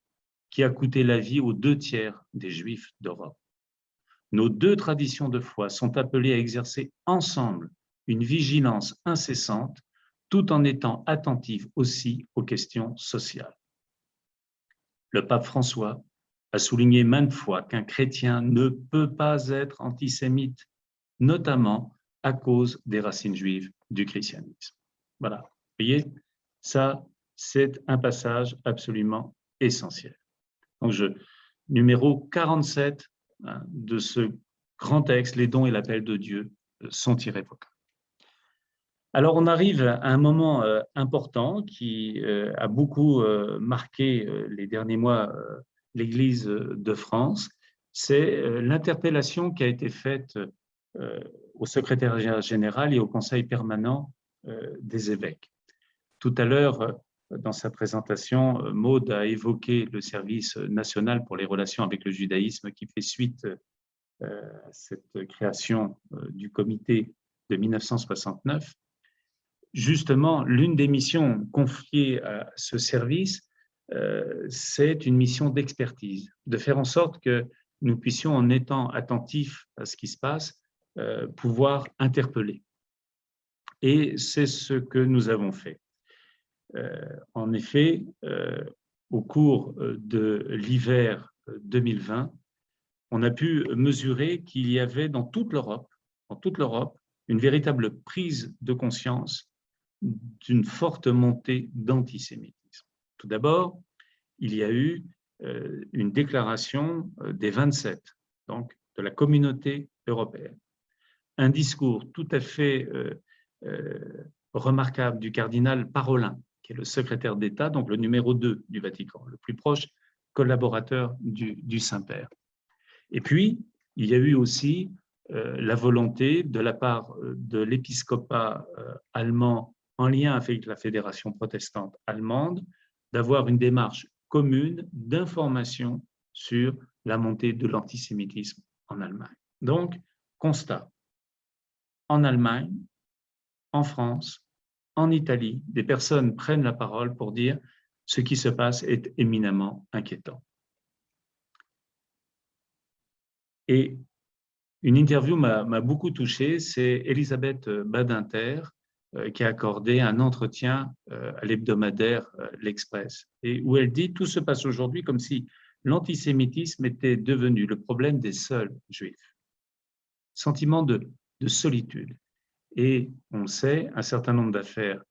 qui a coûté la vie aux 2/3 des Juifs d'Europe. Nos deux traditions de foi sont appelées à exercer ensemble une vigilance incessante, tout en étant attentives aussi aux questions sociales. Le pape François a souligné maintes fois qu'un chrétien ne peut pas être antisémite, notamment à cause des racines juives du christianisme. Voilà, vous voyez, ça, c'est un passage absolument essentiel. Donc, numéro 47 de ce grand texte, les dons et l'appel de Dieu sont irrévocables. Alors, on arrive à un moment important qui a beaucoup marqué les derniers mois l'Église de France, c'est l'interpellation qui a été faite au secrétaire général et au conseil permanent des évêques. Tout à l'heure, dans sa présentation, Maud a évoqué le service national pour les relations avec le judaïsme qui fait suite à cette création du comité de 1969. Justement, l'une des missions confiées à ce service, c'est une mission d'expertise, de faire en sorte que nous puissions, en étant attentifs à ce qui se passe, pouvoir interpeller. Et c'est ce que nous avons fait. En effet, au cours de l'hiver 2020, on a pu mesurer qu'il y avait dans toute l'Europe, une véritable prise de conscience d'une forte montée d'antisémitisme. Tout d'abord, il y a eu une déclaration des 27, donc de la communauté européenne. Un discours tout à fait remarquable du cardinal Parolin, qui est le secrétaire d'État, donc le numéro 2 du Vatican, le plus proche collaborateur du Saint-Père. Et puis, il y a eu aussi la volonté de la part de l'épiscopat allemand en lien avec la Fédération protestante allemande d'avoir une démarche commune d'information sur la montée de l'antisémitisme en Allemagne. Donc, constat, en Allemagne, en France, en Italie, des personnes prennent la parole pour dire ce qui se passe est éminemment inquiétant. Et une interview m'a beaucoup touché, c'est Elisabeth Badinter qui a accordé un entretien à l'hebdomadaire L'Express, et où elle dit « Tout se passe aujourd'hui comme si l'antisémitisme était devenu le problème des seuls juifs. Sentiment de solitude. Et on sait, un certain nombre d'affaires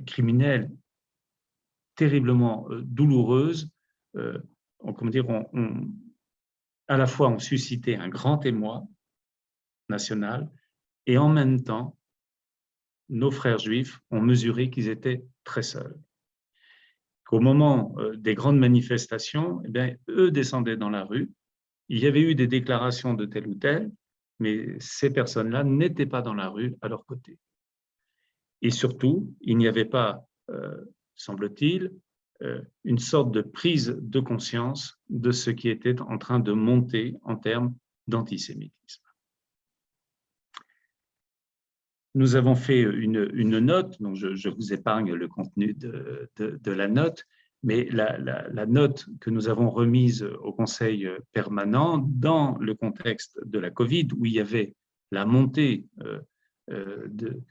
criminelles terriblement douloureuses, à la fois ont suscité un grand émoi national, et en même temps, nos frères juifs ont mesuré qu'ils étaient très seuls. Qu'au moment des grandes manifestations, eh bien, eux descendaient dans la rue, il y avait eu des déclarations de tel ou tel, mais ces personnes-là n'étaient pas dans la rue à leur côté. Et surtout, il n'y avait pas, semble-t-il, une sorte de prise de conscience de ce qui était en train de monter en termes d'antisémitisme. Nous avons fait une note, donc je vous épargne le contenu de la note, mais la note que nous avons remise au Conseil permanent dans le contexte de la Covid, où il y avait la montée de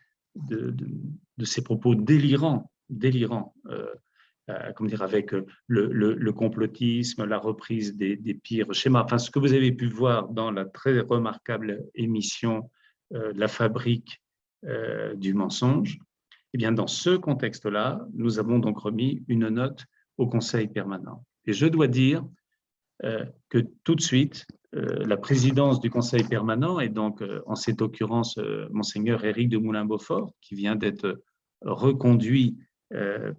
ces propos délirants, avec le complotisme, la reprise des pires schémas, enfin ce que vous avez pu voir dans la très remarquable émission La Fabrique du mensonge. Eh bien, dans ce contexte-là, nous avons donc remis une note au Conseil permanent. Et je dois dire que tout de suite, la présidence du Conseil permanent, et donc en cette occurrence Monseigneur Éric de Moulin-Beaufort, qui vient d'être reconduit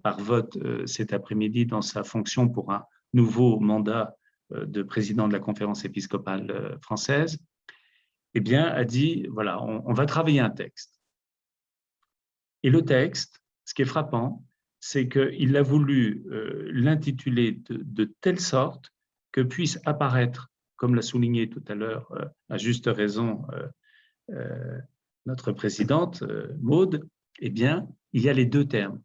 par vote cet après-midi dans sa fonction pour un nouveau mandat de président de la Conférence épiscopale française, eh bien, a dit, voilà, on va travailler un texte. Et le texte, ce qui est frappant, c'est qu'il a voulu l'intituler de telle sorte que puisse apparaître, comme l'a souligné tout à l'heure, à juste raison, notre présidente, Maud, eh bien, il y a les deux termes,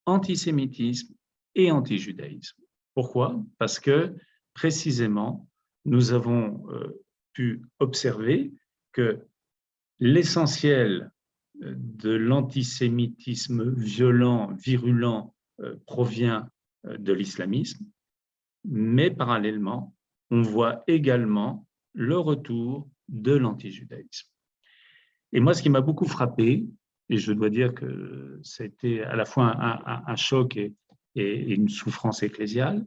antisémitisme et antijudaïsme. Pourquoi? Parce que, précisément, nous avons pu observer que l'essentiel de l'antisémitisme violent, virulent, provient de l'islamisme, mais parallèlement, on voit également le retour de l'antijudaïsme. Et moi, ce qui m'a beaucoup frappé, et je dois dire que ça a été à la fois un choc et une souffrance ecclésiale.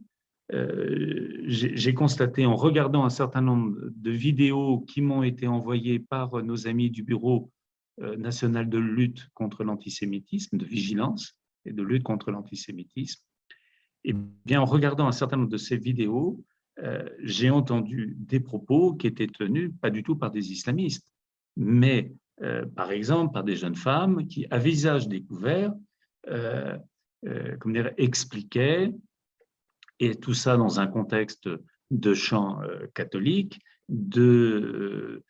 J'ai constaté en regardant un certain nombre de vidéos qui m'ont été envoyées par nos amis du Bureau national de lutte contre l'antisémitisme, de vigilance et de lutte contre l'antisémitisme, et bien en regardant un certain nombre de ces vidéos, j'ai entendu des propos qui étaient tenus pas du tout par des islamistes, mais par exemple par des jeunes femmes qui, à visage découvert, comment dire, expliquaient, et tout ça dans un contexte de chant catholique, de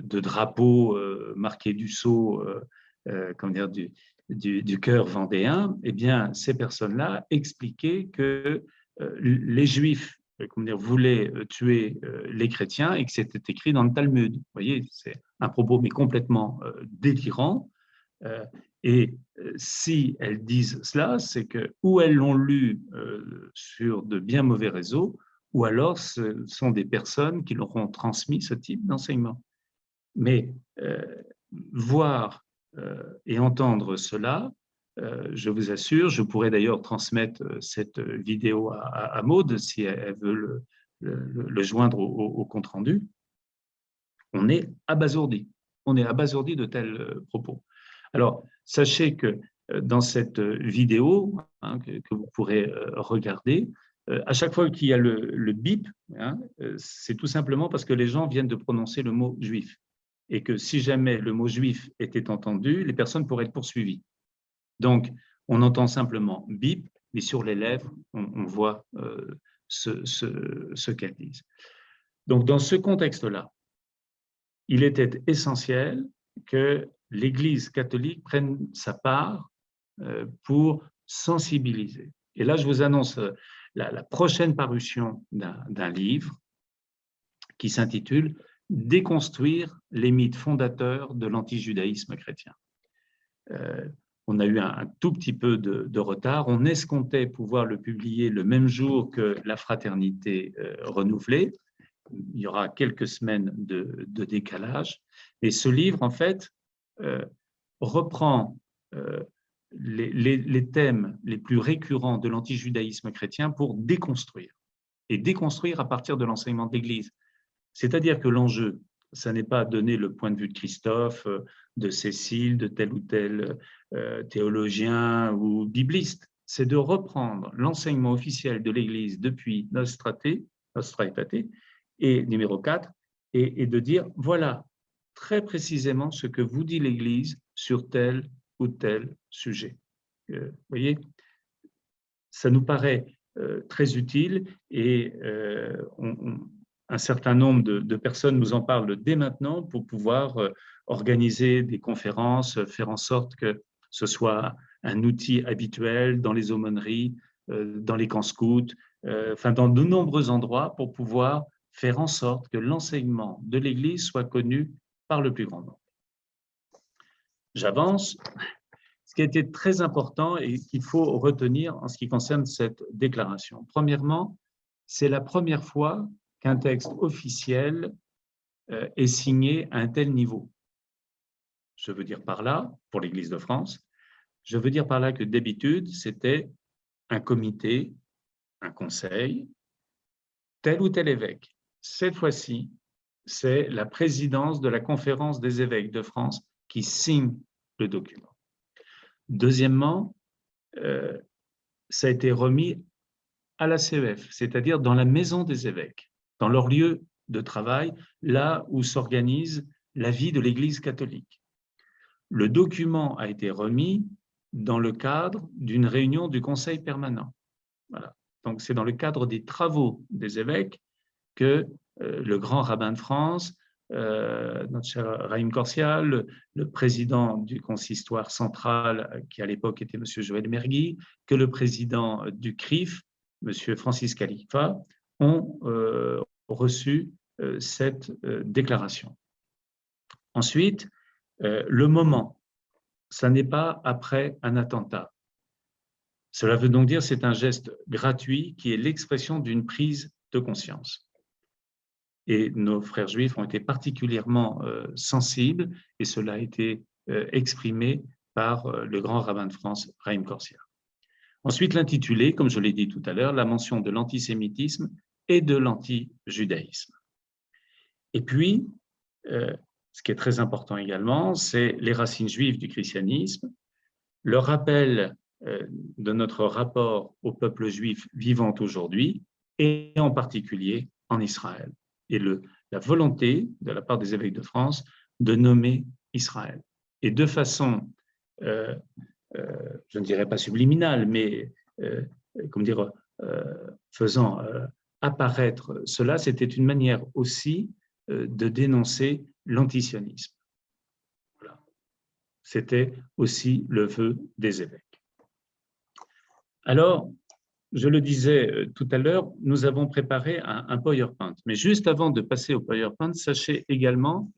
drapeaux marqués du sceau, comment dire, du chœur vendéen, eh bien, ces personnes-là expliquaient que les Juifs comment dire, voulaient tuer les chrétiens et que c'était écrit dans le Talmud. Vous voyez, c'est un propos mais complètement délirant. Et si elles disent cela, c'est que ou elles l'ont lu sur de bien mauvais réseaux, ou alors ce sont des personnes qui leur ont transmis ce type d'enseignement. Mais voir et entendre cela, je vous assure, je pourrais d'ailleurs transmettre cette vidéo à Maude si elle veut le joindre au compte-rendu. On est abasourdi. On est abasourdi de tels propos. Alors, sachez que dans cette vidéo que vous pourrez regarder, à chaque fois qu'il y a le bip, c'est tout simplement parce que les gens viennent de prononcer le mot juif. Et que si jamais le mot juif était entendu, les personnes pourraient être poursuivies. Donc, on entend simplement bip, mais sur les lèvres, on voit ce qu'elles disent. Donc, dans ce contexte-là, il était essentiel que l'Église catholique prenne sa part pour sensibiliser. Et là, je vous annonce la prochaine parution d'un livre qui s'intitule « Déconstruire les mythes fondateurs de l'antijudaïsme chrétien ». On a eu un tout petit peu de retard. On escomptait pouvoir le publier le même jour que la fraternité renouvelée. Il y aura quelques semaines de décalage. Et ce livre, en fait, reprend les thèmes les plus récurrents de l'antijudaïsme chrétien pour déconstruire. Et déconstruire à partir de l'enseignement de l'Église. C'est-à-dire que l'enjeu, ça n'est pas donner le point de vue de Christophe, de Cécile, de tel ou tel théologien ou bibliste. C'est de reprendre l'enseignement officiel de l'Église depuis Nostra Aetate, et numéro 4, et de dire, voilà très précisément ce que vous dit l'Église sur tel ou tel sujet. Vous voyez, ça nous paraît très utile et un certain nombre de personnes nous en parlent dès maintenant pour pouvoir organiser des conférences, faire en sorte que ce soit un outil habituel dans les aumôneries, dans les camps scouts, enfin dans de nombreux endroits pour pouvoir faire en sorte que l'enseignement de l'Église soit connu par le plus grand nombre. J'avance. Ce qui a été très important et qu'il faut retenir en ce qui concerne cette déclaration. Premièrement, c'est la première fois qu'un texte officiel est signé à un tel niveau. Je veux dire par là, pour l'Église de France, je veux dire par là que d'habitude, c'était un comité, un conseil, tel ou tel évêque. Cette fois-ci, c'est la présidence de la Conférence des évêques de France qui signe le document. Deuxièmement, ça a été remis à la CEF, c'est-à-dire dans la maison des évêques, dans leur lieu de travail, là où s'organise la vie de l'Église catholique. Le document a été remis dans le cadre d'une réunion du Conseil permanent. Voilà. Donc, c'est dans le cadre des travaux des évêques que le grand rabbin de France, notre cher Raïm Corsia, le président du consistoire central, qui à l'époque était M. Joël Mergui, que le président du CRIF, M. Francis Khalifa, ont reçu cette déclaration. Ensuite, le moment, ça n'est pas après un attentat. Cela veut donc dire que c'est un geste gratuit qui est l'expression d'une prise de conscience. Et nos frères juifs ont été particulièrement sensibles, et cela a été exprimée par le grand rabbin de France, Raïm Korsia. Ensuite, l'intitulé, comme je l'ai dit tout à l'heure, la mention de l'antisémitisme et de l'anti-judaïsme. Et puis, ce qui est très important également, c'est les racines juives du christianisme, le rappel de notre rapport au peuple juif vivant aujourd'hui, et en particulier en Israël, et la volonté de la part des évêques de France de nommer Israël. Et de façon, je ne dirais pas subliminale, mais faisant apparaître cela, c'était une manière aussi de dénoncer l'antisionisme. Voilà. C'était aussi le vœu des évêques. Alors, je le disais tout à l'heure, nous avons préparé un PowerPoint. Mais juste avant de passer au PowerPoint, sachez également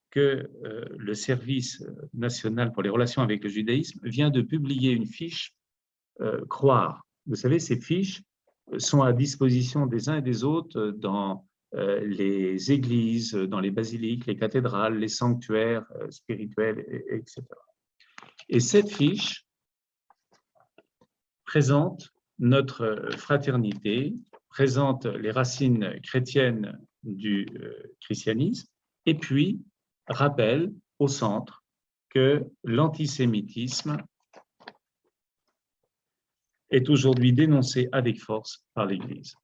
que le Service national pour les relations avec le judaïsme vient de publier une fiche Croire. Vous savez, ces fiches sont à disposition des uns et des autres dans les églises, dans les basiliques, les cathédrales, les sanctuaires spirituels, etc. Et cette fiche présente notre fraternité, présente les racines chrétiennes du christianisme, et puis rappelle au centre que l'antisémitisme est aujourd'hui dénoncé avec force par l'Église.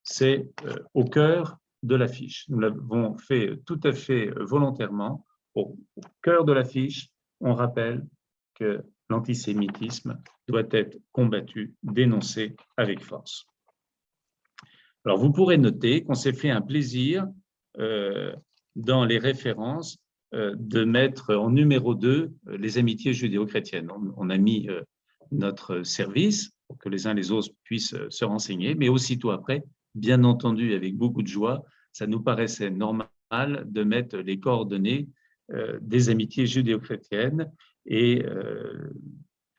C'est au cœur de l'affiche. Nous l'avons fait tout à fait volontairement. Au cœur de l'affiche, on rappelle que l'antisémitisme doit être combattu, dénoncé avec force. Alors, vous pourrez noter qu'on s'est fait un plaisir dans les références de mettre en numéro 2 les amitiés judéo-chrétiennes. On a mis notre service pour que les uns les autres puissent se renseigner, mais aussitôt après, bien entendu, avec beaucoup de joie, ça nous paraissait normal de mettre les coordonnées des amitiés judéo-chrétiennes et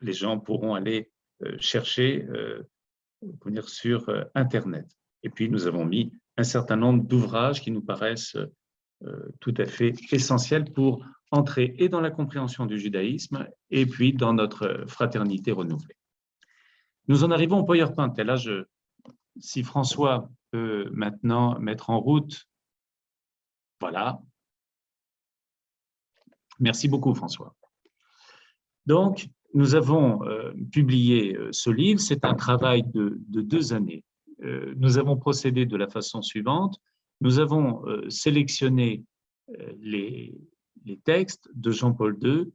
les gens pourront aller chercher sur Internet. Et puis, nous avons mis un certain nombre d'ouvrages qui nous paraissent tout à fait essentiels pour entrer et dans la compréhension du judaïsme et puis dans notre fraternité renouvelée. Nous en arrivons au PowerPoint. Et là, si François peut maintenant mettre en route, voilà. Merci beaucoup, François. Donc, nous avons publié ce livre. C'est un travail de 2 années. Nous avons procédé de la façon suivante. Nous avons sélectionné les textes de Jean-Paul II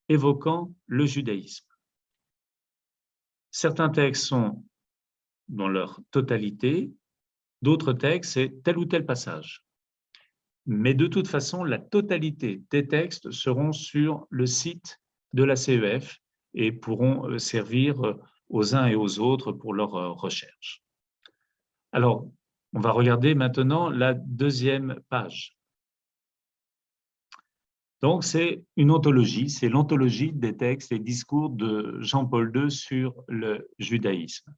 évoquant le judaïsme. Certains textes sont dans leur totalité, d'autres textes, c'est tel ou tel passage. Mais de toute façon, la totalité des textes seront sur le site de la CEF et pourront servir aux uns et aux autres pour leur recherche. Alors, on va regarder maintenant la deuxième page. Donc, c'est une anthologie, c'est l'anthologie des textes et discours de Jean-Paul II sur le judaïsme.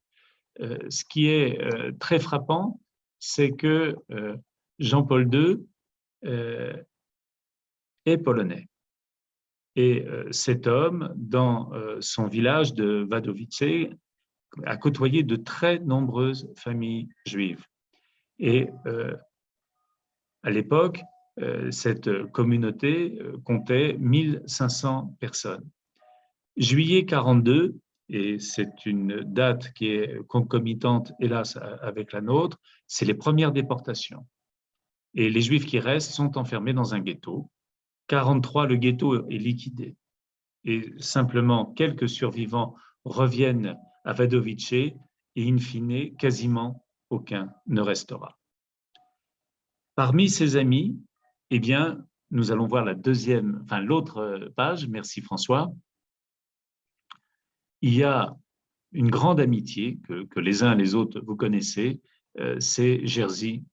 Ce qui est très frappant, c'est que Jean-Paul II est polonais. Et cet homme, dans son village de Wadowice, a côtoyé de très nombreuses familles juives. Et à l'époque, cette communauté comptait 1500 personnes. Juillet 42, et c'est une date qui est concomitante, hélas, avec la nôtre, c'est les premières déportations. Et les Juifs qui restent sont enfermés dans un ghetto. 43, le ghetto est liquidé. Et simplement, quelques survivants reviennent à Wadowice et, in fine, quasiment aucun ne restera. Parmi ses amis, eh bien, nous allons voir l'autre page, merci François. Il y a une grande amitié que les uns et les autres vous connaissez, c'est Jerzy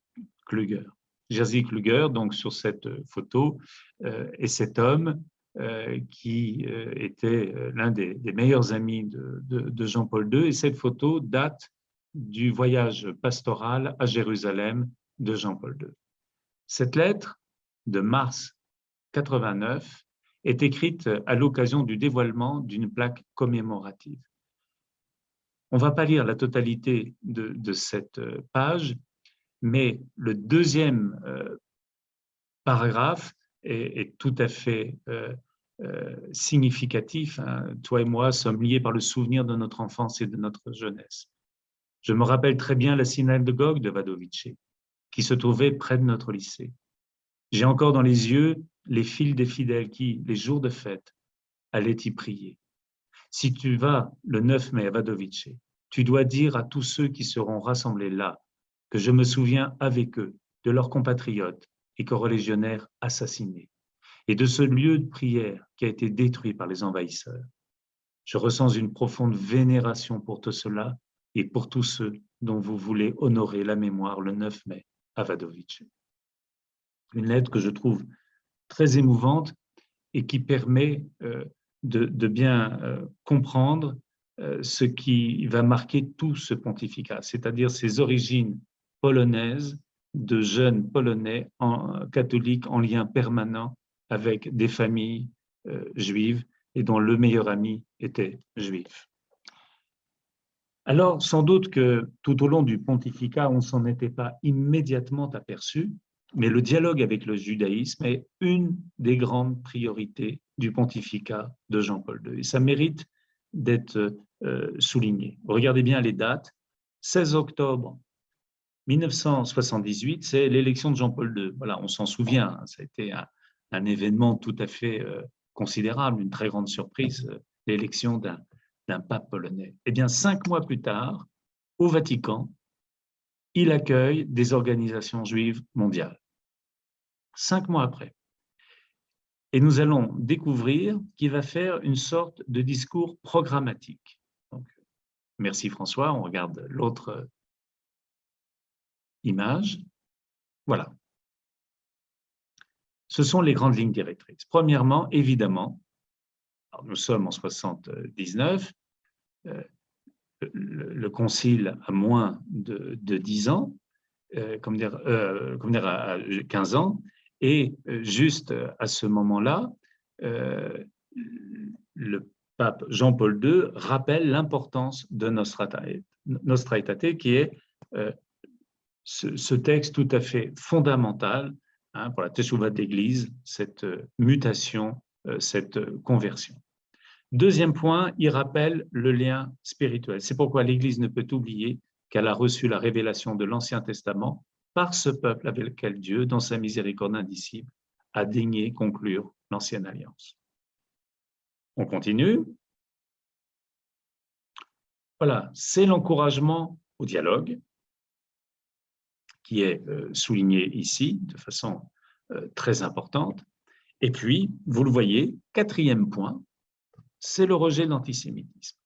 Kluger. Jerzy Kluger, donc sur cette photo, est cet homme qui était l'un des meilleurs amis de Jean-Paul II. Et cette photo date du voyage pastoral à Jérusalem de Jean-Paul II. Cette lettre de mars 89 est écrite à l'occasion du dévoilement d'une plaque commémorative. On ne va pas lire la totalité de cette page, mais le deuxième paragraphe est tout à fait significatif. Hein. Toi et moi sommes liés par le souvenir de notre enfance et de notre jeunesse. Je me rappelle très bien la synagogue de Wadowice, qui se trouvait près de notre lycée. J'ai encore dans les yeux les files des fidèles qui, les jours de fête, allaient y prier. Si tu vas le 9 mai à Wadowice, tu dois dire à tous ceux qui seront rassemblés là que je me souviens avec eux de leurs compatriotes et corréligionnaires assassinés et de ce lieu de prière qui a été détruit par les envahisseurs. Je ressens une profonde vénération pour tout cela et pour tous ceux dont vous voulez honorer la mémoire le 9 mai à Wadowice. Une lettre que je trouve très émouvante et qui permet de bien comprendre ce qui va marquer tout ce pontificat, c'est-à-dire ses origines polonaises de jeunes Polonais catholiques en lien permanent avec des familles juives et dont le meilleur ami était juif. Alors, sans doute que tout au long du pontificat, on ne s'en était pas immédiatement aperçu, mais le dialogue avec le judaïsme est une des grandes priorités du pontificat de Jean-Paul II. Et ça mérite d'être souligné. Regardez bien les dates. 16 octobre 1978, c'est l'élection de Jean-Paul II. Voilà, on s'en souvient, hein, ça a été un événement tout à fait considérable, une très grande surprise, l'élection d'un pape polonais. Eh bien, 5 mois plus tard, au Vatican, il accueille des organisations juives mondiales. 5 mois après. Et nous allons découvrir qu'il va faire une sorte de discours programmatique. Donc, merci François, on regarde l'autre image. Voilà. Ce sont les grandes lignes directrices. Premièrement, évidemment, alors nous sommes en 79, le concile a moins de 10 ans, à 15 ans, et juste à ce moment-là, le pape Jean-Paul II rappelle l'importance de Nostra Aetate, qui est ce texte tout à fait fondamental pour la Teshuvah de l'Église, cette mutation, cette conversion. Deuxième point, il rappelle le lien spirituel. C'est pourquoi l'Église ne peut oublier qu'elle a reçu la révélation de l'Ancien Testament par ce peuple avec lequel Dieu, dans sa miséricorde indicible, a daigné conclure l'Ancienne Alliance. On continue. Voilà, c'est l'encouragement au dialogue qui est souligné ici de façon très importante. Et puis, vous le voyez, quatrième point, c'est le rejet de l'antisémitisme.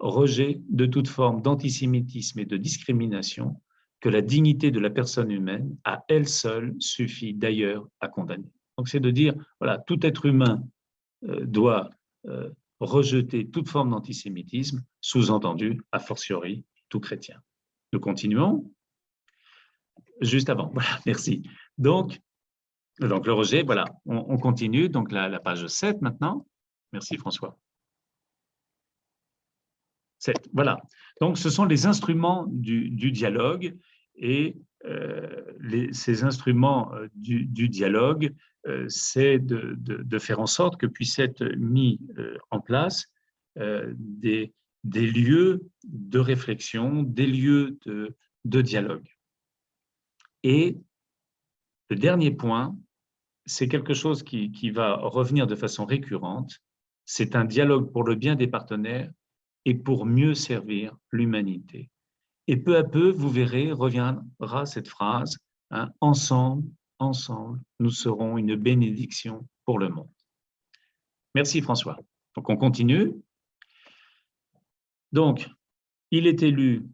Rejet de toute forme d'antisémitisme et de discrimination que la dignité de la personne humaine, à elle seule, suffit d'ailleurs à condamner. Donc, c'est de dire, voilà, tout être humain doit rejeter toute forme d'antisémitisme, sous-entendu, a fortiori, tout chrétien. Nous continuons. Juste avant, voilà, merci. Donc le rejet, voilà, on continue, donc la page 7 maintenant. Merci François. 7, voilà. Donc ce sont les instruments du dialogue et ces instruments du dialogue, c'est de faire en sorte que puissent être mis en place des lieux de réflexion, des lieux de dialogue. Et le dernier point, c'est quelque chose qui va revenir de façon récurrente, c'est un dialogue pour le bien des partenaires et pour mieux servir l'humanité. Et peu à peu, vous verrez, reviendra cette phrase, hein, ensemble, nous serons une bénédiction pour le monde. Merci François. Donc on continue. Donc, il est élu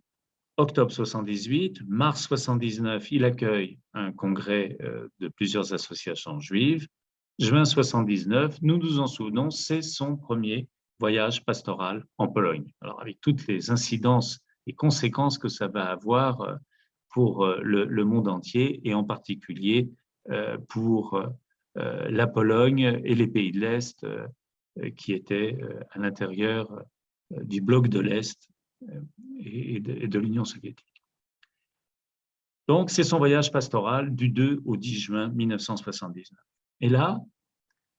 octobre 78, mars 79, il accueille un congrès de plusieurs associations juives. Juin 79, nous nous en souvenons, c'est son premier voyage pastoral en Pologne. Alors, avec toutes les incidences et conséquences que ça va avoir pour le monde entier et en particulier pour la Pologne et les pays de l'Est qui étaient à l'intérieur du bloc de l'Est et de l'Union soviétique. Donc, c'est son voyage pastoral du 2 au 10 juin 1979. Et là,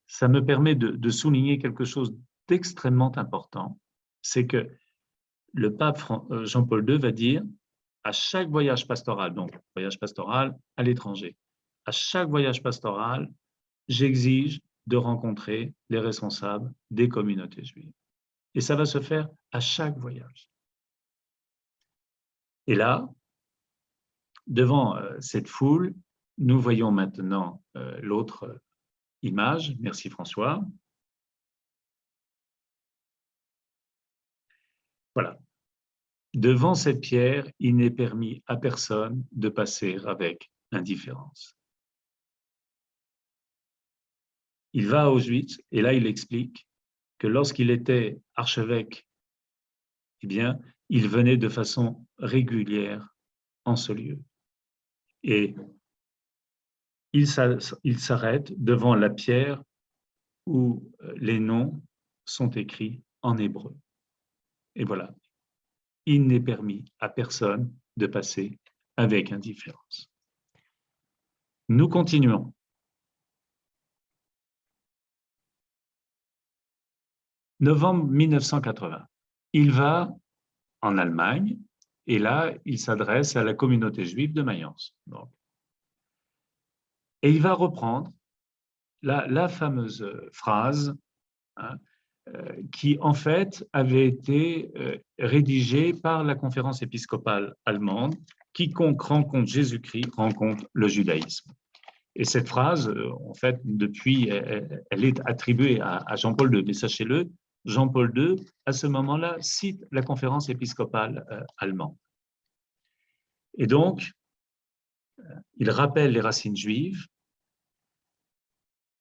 ça me permet de souligner quelque chose d'extrêmement important, c'est que le pape Jean-Paul II va dire à chaque voyage pastoral, donc voyage pastoral à l'étranger, à chaque voyage pastoral, j'exige de rencontrer les responsables des communautés juives. Et ça va se faire à chaque voyage. Et là, devant cette foule, nous voyons maintenant l'autre image. Merci François. Voilà. Devant cette pierre, il n'est permis à personne de passer avec indifférence. Il va à Auschwitz et là, il explique que lorsqu'il était archevêque, eh bien, il venait de façon régulière en ce lieu. Et il s'arrête devant la pierre où les noms sont écrits en hébreu. Et voilà, il n'est permis à personne de passer avec indifférence. Nous continuons. Novembre 1980, il va en Allemagne et là, il s'adresse à la communauté juive de Mayence. Donc. Et il va reprendre la fameuse phrase hein, qui, en fait, avait été rédigée par la conférence épiscopale allemande. Quiconque rencontre Jésus-Christ rencontre le judaïsme. Et cette phrase, en fait, depuis, elle est attribuée à Jean-Paul II. Mais sachez-le, Jean-Paul II, à ce moment-là, cite la conférence épiscopale allemande. Et donc, il rappelle les racines juives,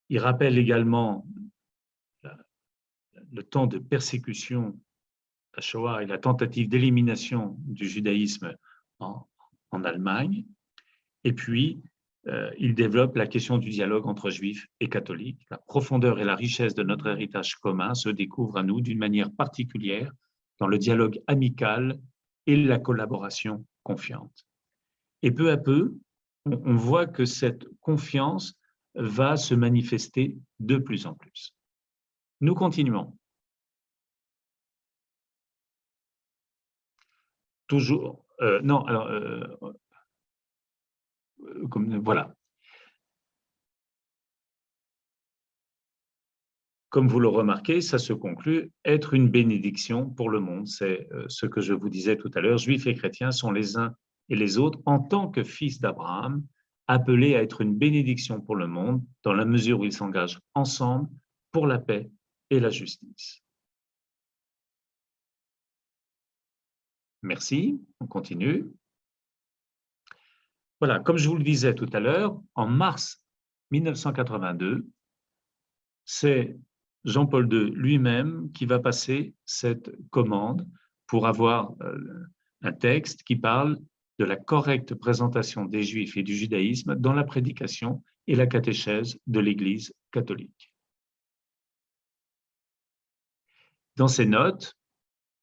il rappelle également le temps de persécution, la Shoah et la tentative d'élimination du judaïsme en Allemagne. Et puis, il développe la question du dialogue entre juifs et catholiques. La profondeur et la richesse de notre héritage commun se découvrent à nous d'une manière particulière dans le dialogue amical et la collaboration confiante. Et peu à peu, on voit que cette confiance va se manifester de plus en plus. Nous continuons. Toujours, non, alors, voilà. Comme vous le remarquez, ça se conclut être une bénédiction pour le monde. C'est ce que je vous disais tout à l'heure. Juifs et chrétiens sont les uns et les autres, en tant que fils d'Abraham, appelés à être une bénédiction pour le monde, dans la mesure où ils s'engagent ensemble pour la paix et la justice. Merci, on continue. Voilà, comme je vous le disais tout à l'heure, en mars 1982, c'est Jean-Paul II lui-même qui va passer cette commande pour avoir un texte qui parle de la correcte présentation des Juifs et du judaïsme dans la prédication et la catéchèse de l'Église catholique. Dans ces notes,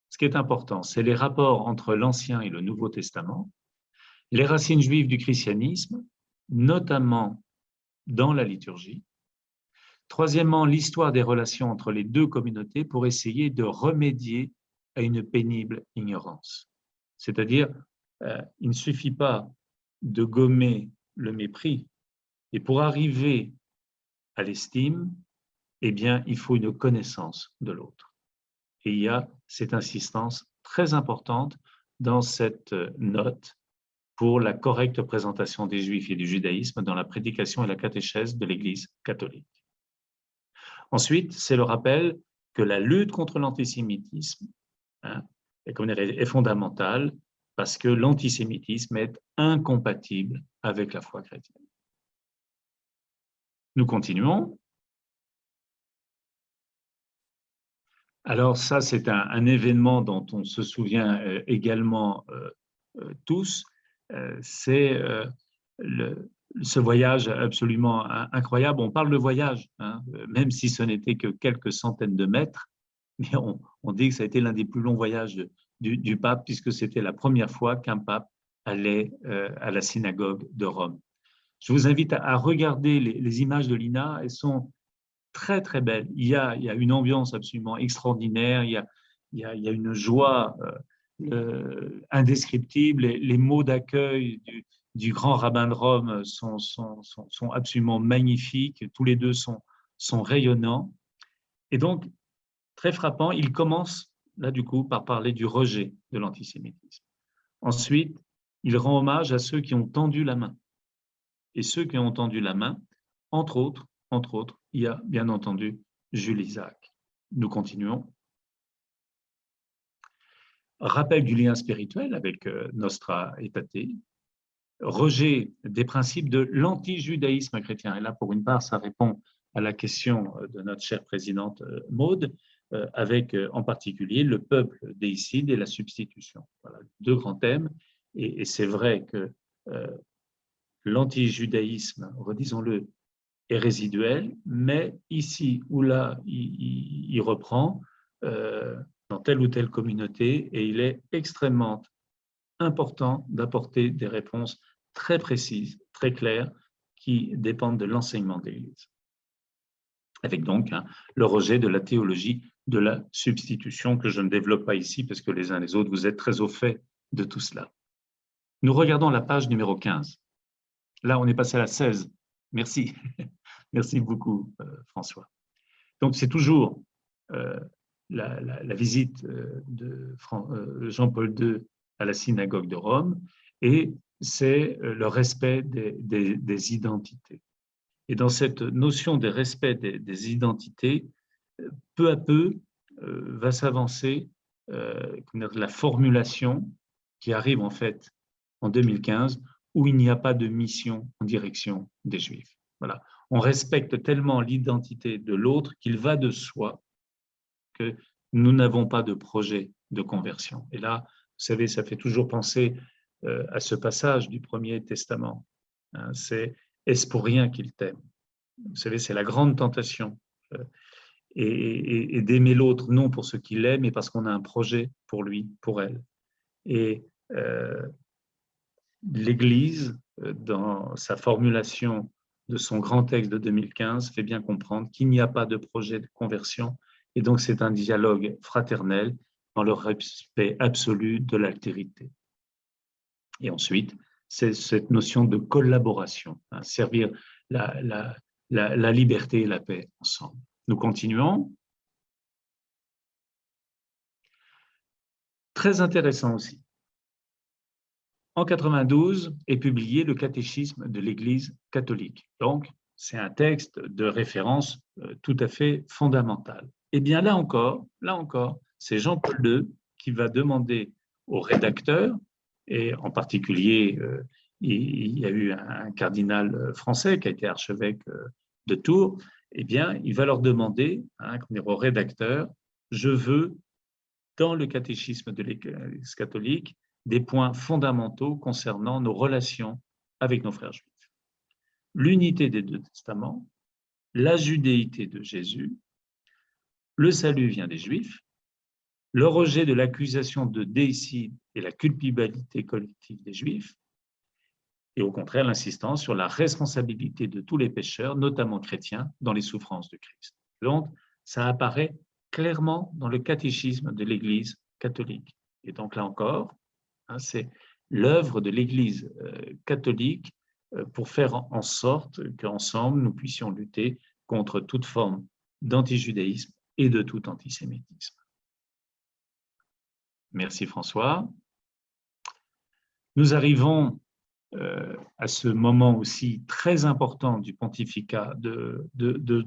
ce qui est important, c'est les rapports entre l'Ancien et le Nouveau Testament, les racines juives du christianisme, notamment dans la liturgie. Troisièmement, l'histoire des relations entre les deux communautés pour essayer de remédier à une pénible ignorance. C'est-à-dire, il ne suffit pas de gommer le mépris, et pour arriver à l'estime, eh bien, il faut une connaissance de l'autre. Et il y a cette insistance très importante dans cette note pour la correcte présentation des Juifs et du judaïsme dans la prédication et la catéchèse de l'Église catholique. Ensuite, c'est le rappel que la lutte contre l'antisémitisme est fondamentale parce que l'antisémitisme est incompatible avec la foi chrétienne. Nous continuons. Alors ça, c'est un événement dont on se souvient également tous, c'est ce voyage absolument incroyable. On parle de voyage, hein, même si ce n'était que quelques centaines de mètres, mais on dit que ça a été l'un des plus longs voyages du pape, puisque c'était la première fois qu'un pape allait à la synagogue de Rome. Je vous invite à regarder les images de l'INA, elles sont très très belles. Il y a une ambiance absolument extraordinaire, il y a une joie indescriptible, les mots d'accueil du grand rabbin de Rome sont absolument magnifiques, tous les deux sont rayonnants. Et donc, très frappant, il commence là du coup par parler du rejet de l'antisémitisme. Ensuite, il rend hommage à ceux qui ont tendu la main. Et ceux qui ont tendu la main, entre autres, il y a bien entendu Jules Isaac. Nous continuons. Rappel du lien spirituel avec Nostra Aetate, rejet des principes de l'anti-judaïsme chrétien. Et là, pour une part, ça répond à la question de notre chère présidente Maude, avec en particulier le peuple déicide et la substitution. Voilà, deux grands thèmes. Et c'est vrai que l'anti-judaïsme, redisons-le, est résiduel, mais ici ou là, il reprend dans telle ou telle communauté et il est extrêmement important d'apporter des réponses très précises, très claires, qui dépendent de l'enseignement de l'Église. Avec donc le rejet de la théologie de la substitution que je ne développe pas ici parce que les uns les autres, vous êtes très au fait de tout cela. Nous regardons la page numéro 15. Là, on est passé à la 16. Merci. Merci beaucoup, François. Donc, c'est toujours la visite de Jean-Paul II à la synagogue de Rome et c'est le respect des identités. Et dans cette notion de respect des identités, peu à peu va s'avancer la formulation qui arrive en fait en 2015 où il n'y a pas de mission en direction des Juifs. Voilà. On respecte tellement l'identité de l'autre qu'il va de soi que nous n'avons pas de projet de conversion. Et là, vous savez, ça fait toujours penser à ce passage du Premier Testament. Hein, c'est « Est-ce pour rien qu'il t'aime ?» Vous savez, c'est la grande tentation. Et d'aimer l'autre, non pour ce qu'il est, mais parce qu'on a un projet pour lui, pour elle. Et l'Église, dans sa formulation de son grand texte de 2015, fait bien comprendre qu'il n'y a pas de projet de conversion, et donc c'est un dialogue fraternel dans le respect absolu de l'altérité. Et ensuite, c'est cette notion de collaboration, hein, servir la liberté et la paix ensemble. Nous continuons. Très intéressant aussi. En 92 est publié le catéchisme de l'Église catholique. Donc, c'est un texte de référence tout à fait fondamental. Et bien là encore, c'est Jean-Paul II qui va demander au rédacteur, et en particulier, il y a eu un cardinal français qui a été archevêque de Tours, eh bien, il va leur demander, au rédacteur, je veux, dans le catéchisme de l'Église catholique, des points fondamentaux concernant nos relations avec nos frères juifs. L'unité des deux testaments, la judéité de Jésus, le salut vient des Juifs, le rejet de l'accusation de déicide et la culpabilité collective des Juifs, et au contraire l'insistance sur la responsabilité de tous les pécheurs, notamment chrétiens, dans les souffrances de Christ. Donc, ça apparaît clairement dans le catéchisme de l'Église catholique. Et donc là encore, c'est l'œuvre de l'Église catholique pour faire en sorte qu'ensemble, nous puissions lutter contre toute forme d'antijudaïsme et de tout antisémitisme. Merci François. Nous arrivons à ce moment aussi très important du pontificat de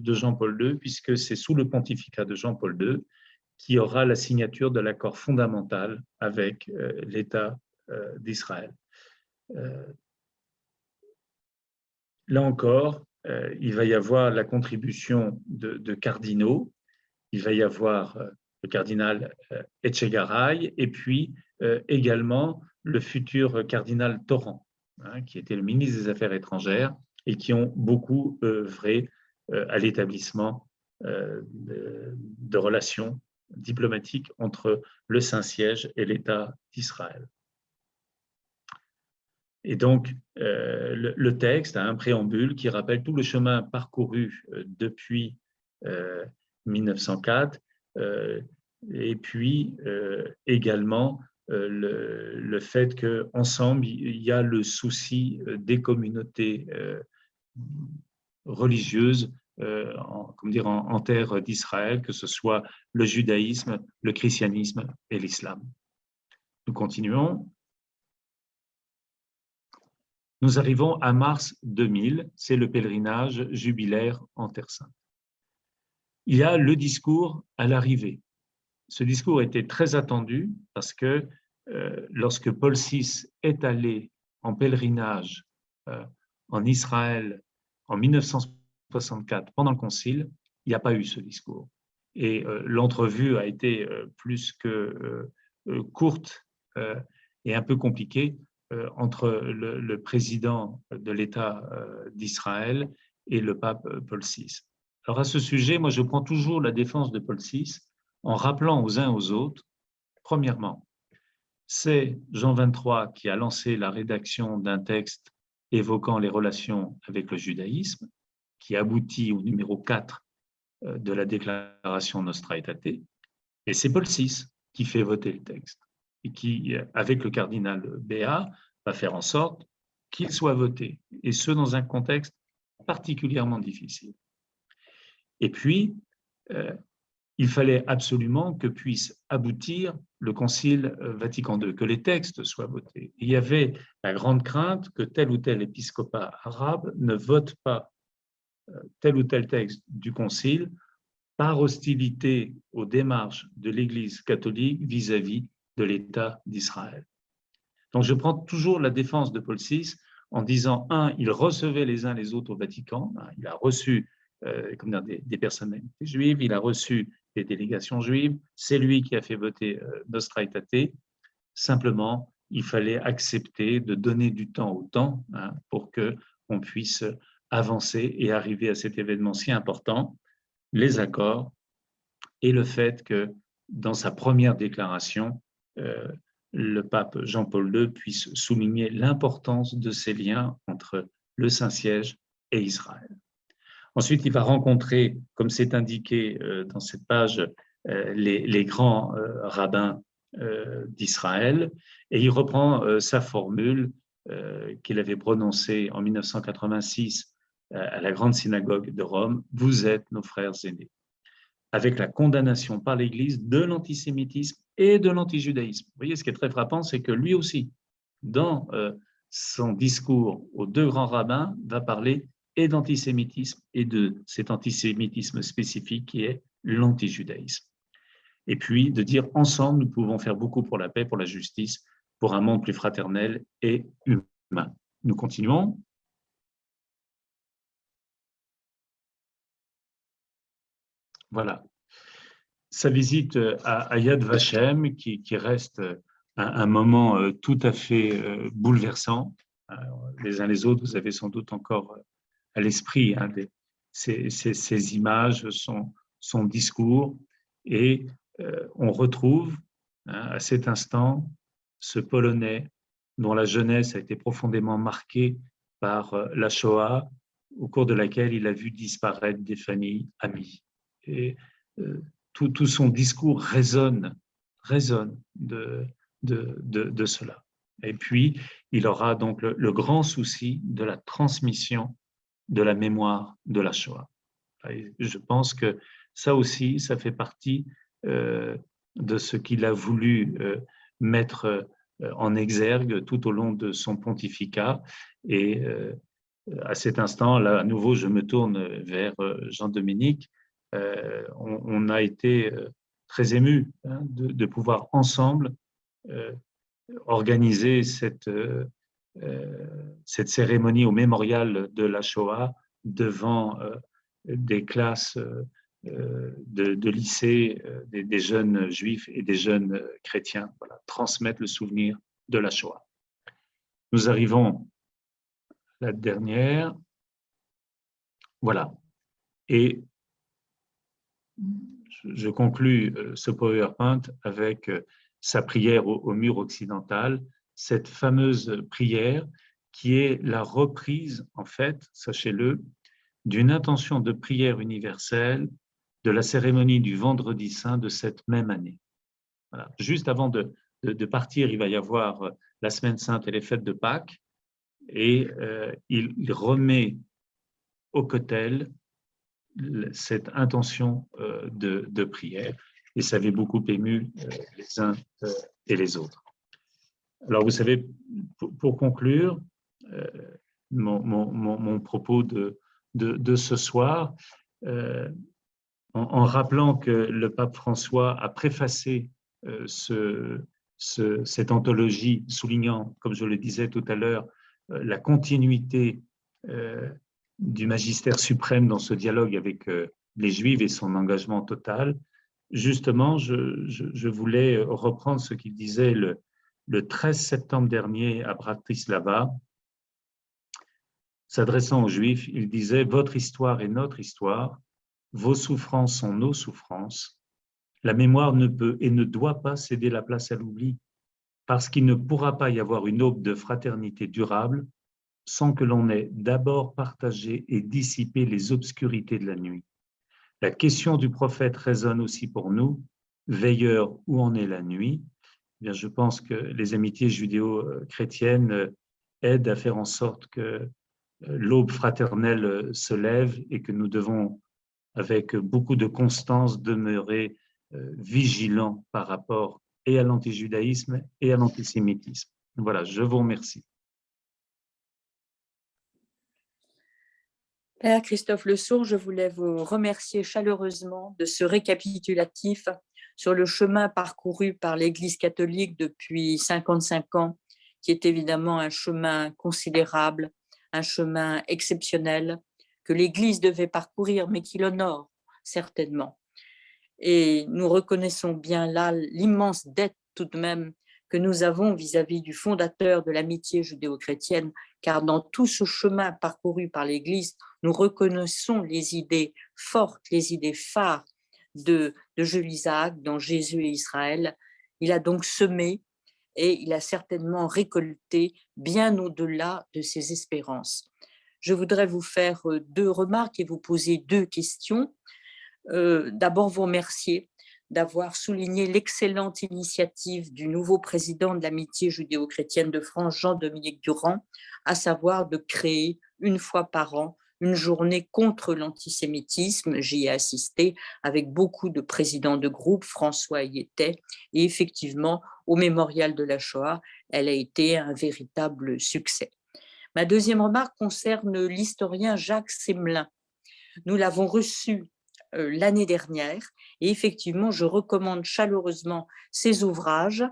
Jean-Paul II, puisque c'est sous le pontificat de Jean-Paul II qui aura la signature de l'accord fondamental avec l'État d'Israël. Là encore, il va y avoir la contribution de cardinaux, il va y avoir le cardinal Etchegaray et puis également le futur cardinal Torrent. qui était le ministre des Affaires étrangères, et qui ont beaucoup œuvré à l'établissement de relations diplomatiques entre le Saint-Siège et l'État d'Israël. Et donc, le texte a un préambule qui rappelle tout le chemin parcouru depuis 1904, et puis également le fait qu'ensemble, il y a le souci des communautés religieuses en terre d'Israël, que ce soit le judaïsme, le christianisme et l'islam. Nous continuons. Nous arrivons à mars 2000, c'est le pèlerinage jubilaire en Terre Sainte. Il y a le discours à l'arrivée. Ce discours était très attendu parce que lorsque Paul VI est allé en pèlerinage en Israël en 1964 pendant le concile, il n'y a pas eu ce discours. Et l'entrevue a été plus que courte et un peu compliquée entre le président de l'État d'Israël et le pape Paul VI. Alors à ce sujet, moi je prends toujours la défense de Paul VI en rappelant aux uns aux autres, premièrement, c'est Jean XXIII qui a lancé la rédaction d'un texte évoquant les relations avec le judaïsme, qui aboutit au numéro 4 de la déclaration Nostra Aetate, et c'est Paul VI qui fait voter le texte, et qui, avec le cardinal Béat, va faire en sorte qu'il soit voté, et ce, dans un contexte particulièrement difficile. Et puis, il fallait absolument que puisse aboutir le Concile Vatican II, que les textes soient votés. Il y avait la grande crainte que tel ou tel épiscopat arabe ne vote pas tel ou tel texte du Concile par hostilité aux démarches de l'Église catholique vis-à-vis de l'État d'Israël. Donc je prends toujours la défense de Paul VI en disant, il recevait les uns les autres au Vatican, il a reçu des personnalités juives, il a reçu des délégations juives, c'est lui qui a fait voter Nostra Aetate. Simplement, il fallait accepter de donner du temps au temps pour qu'on puisse avancer et arriver à cet événement si important, les accords et le fait que dans sa première déclaration, le pape Jean-Paul II puisse souligner l'importance de ces liens entre le Saint-Siège et Israël. Ensuite, il va rencontrer, comme c'est indiqué dans cette page, les grands rabbins d'Israël, et il reprend sa formule qu'il avait prononcée en 1986 à la grande synagogue de Rome, « Vous êtes nos frères aînés », avec la condamnation par l'Église de l'antisémitisme et de l'antijudaïsme. Vous voyez, ce qui est très frappant, c'est que lui aussi, dans son discours aux deux grands rabbins, va parler et d'antisémitisme et de cet antisémitisme spécifique qui est l'antijudaïsme. Et puis de dire ensemble, nous pouvons faire beaucoup pour la paix, pour la justice, pour un monde plus fraternel et humain. Nous continuons. Voilà. Sa visite à Yad Vashem, qui reste un moment tout à fait bouleversant. Les uns les autres, vous avez sans doute encore à l'esprit ces images, son discours, et on retrouve à cet instant ce Polonais dont la jeunesse a été profondément marquée par la Shoah, au cours de laquelle il a vu disparaître des familles amies. Et tout son discours résonne de cela. Et puis, il aura donc le grand souci de la transmission de la mémoire de la Shoah. Et je pense que ça aussi, ça fait partie de ce qu'il a voulu mettre en exergue tout au long de son pontificat. Et à cet instant, là, à nouveau, je me tourne vers Jean-Dominique. On a été très émus de pouvoir ensemble organiser cette cérémonie au mémorial de la Shoah devant des classes de lycée, des jeunes juifs et des jeunes chrétiens, voilà, transmettre le souvenir de la Shoah. Nous arrivons la dernière. Voilà. Et je conclus ce PowerPoint avec sa prière au mur occidental, cette fameuse prière qui est la reprise, en fait, sachez-le, d'une intention de prière universelle de la cérémonie du Vendredi Saint de cette même année. Voilà. Juste avant de partir, il va y avoir la Semaine Sainte et les fêtes de Pâques, et il remet au cotel cette intention de prière, et ça avait beaucoup ému les uns et les autres. Alors, vous savez, pour conclure mon propos de ce soir, en rappelant que le pape François a préfacé cette anthologie, soulignant, comme je le disais tout à l'heure, la continuité du magistère suprême dans ce dialogue avec les Juifs et son engagement total. Justement, je voulais reprendre ce qu'il disait le 13 septembre dernier à Bratislava. S'adressant aux Juifs, il disait « Votre histoire est notre histoire, vos souffrances sont nos souffrances. La mémoire ne peut et ne doit pas céder la place à l'oubli, parce qu'il ne pourra pas y avoir une aube de fraternité durable sans que l'on ait d'abord partagé et dissipé les obscurités de la nuit. La question du prophète résonne aussi pour nous. Veilleurs, où en est la nuit ? » Eh bien, je pense que les amitiés judéo-chrétiennes aident à faire en sorte que l'aube fraternelle se lève et que nous devons, avec beaucoup de constance, demeurer vigilants par rapport et à l'antijudaïsme et à l'antisémitisme. Voilà, je vous remercie. Père Christophe Le Sourd, je voulais vous remercier chaleureusement de ce récapitulatif sur le chemin parcouru par l'Église catholique depuis 55 ans, qui est évidemment un chemin considérable, un chemin exceptionnel que l'Église devait parcourir, mais qui l'honore certainement. Et nous reconnaissons bien là l'immense dette tout de même que nous avons vis-à-vis du fondateur de l'amitié judéo-chrétienne, car dans tout ce chemin parcouru par l'Église, nous reconnaissons les idées fortes, les idées phares de Jules Isaac dans Jésus et Israël. Il a donc semé et il a certainement récolté bien au-delà de ses espérances. Je voudrais vous faire deux remarques et vous poser deux questions. D'abord, vous remercier d'avoir souligné l'excellente initiative du nouveau président de l'Amitié judéo-chrétienne de France, Jean-Dominique Durand, à savoir de créer une fois par an une journée contre l'antisémitisme. J'y ai assisté avec beaucoup de présidents de groupe, François y était, et effectivement, au mémorial de la Shoah, elle a été un véritable succès. Ma deuxième remarque concerne l'historien Jacques Semelin. Nous l'avons reçu l'année dernière et effectivement, je recommande chaleureusement ses ouvrages,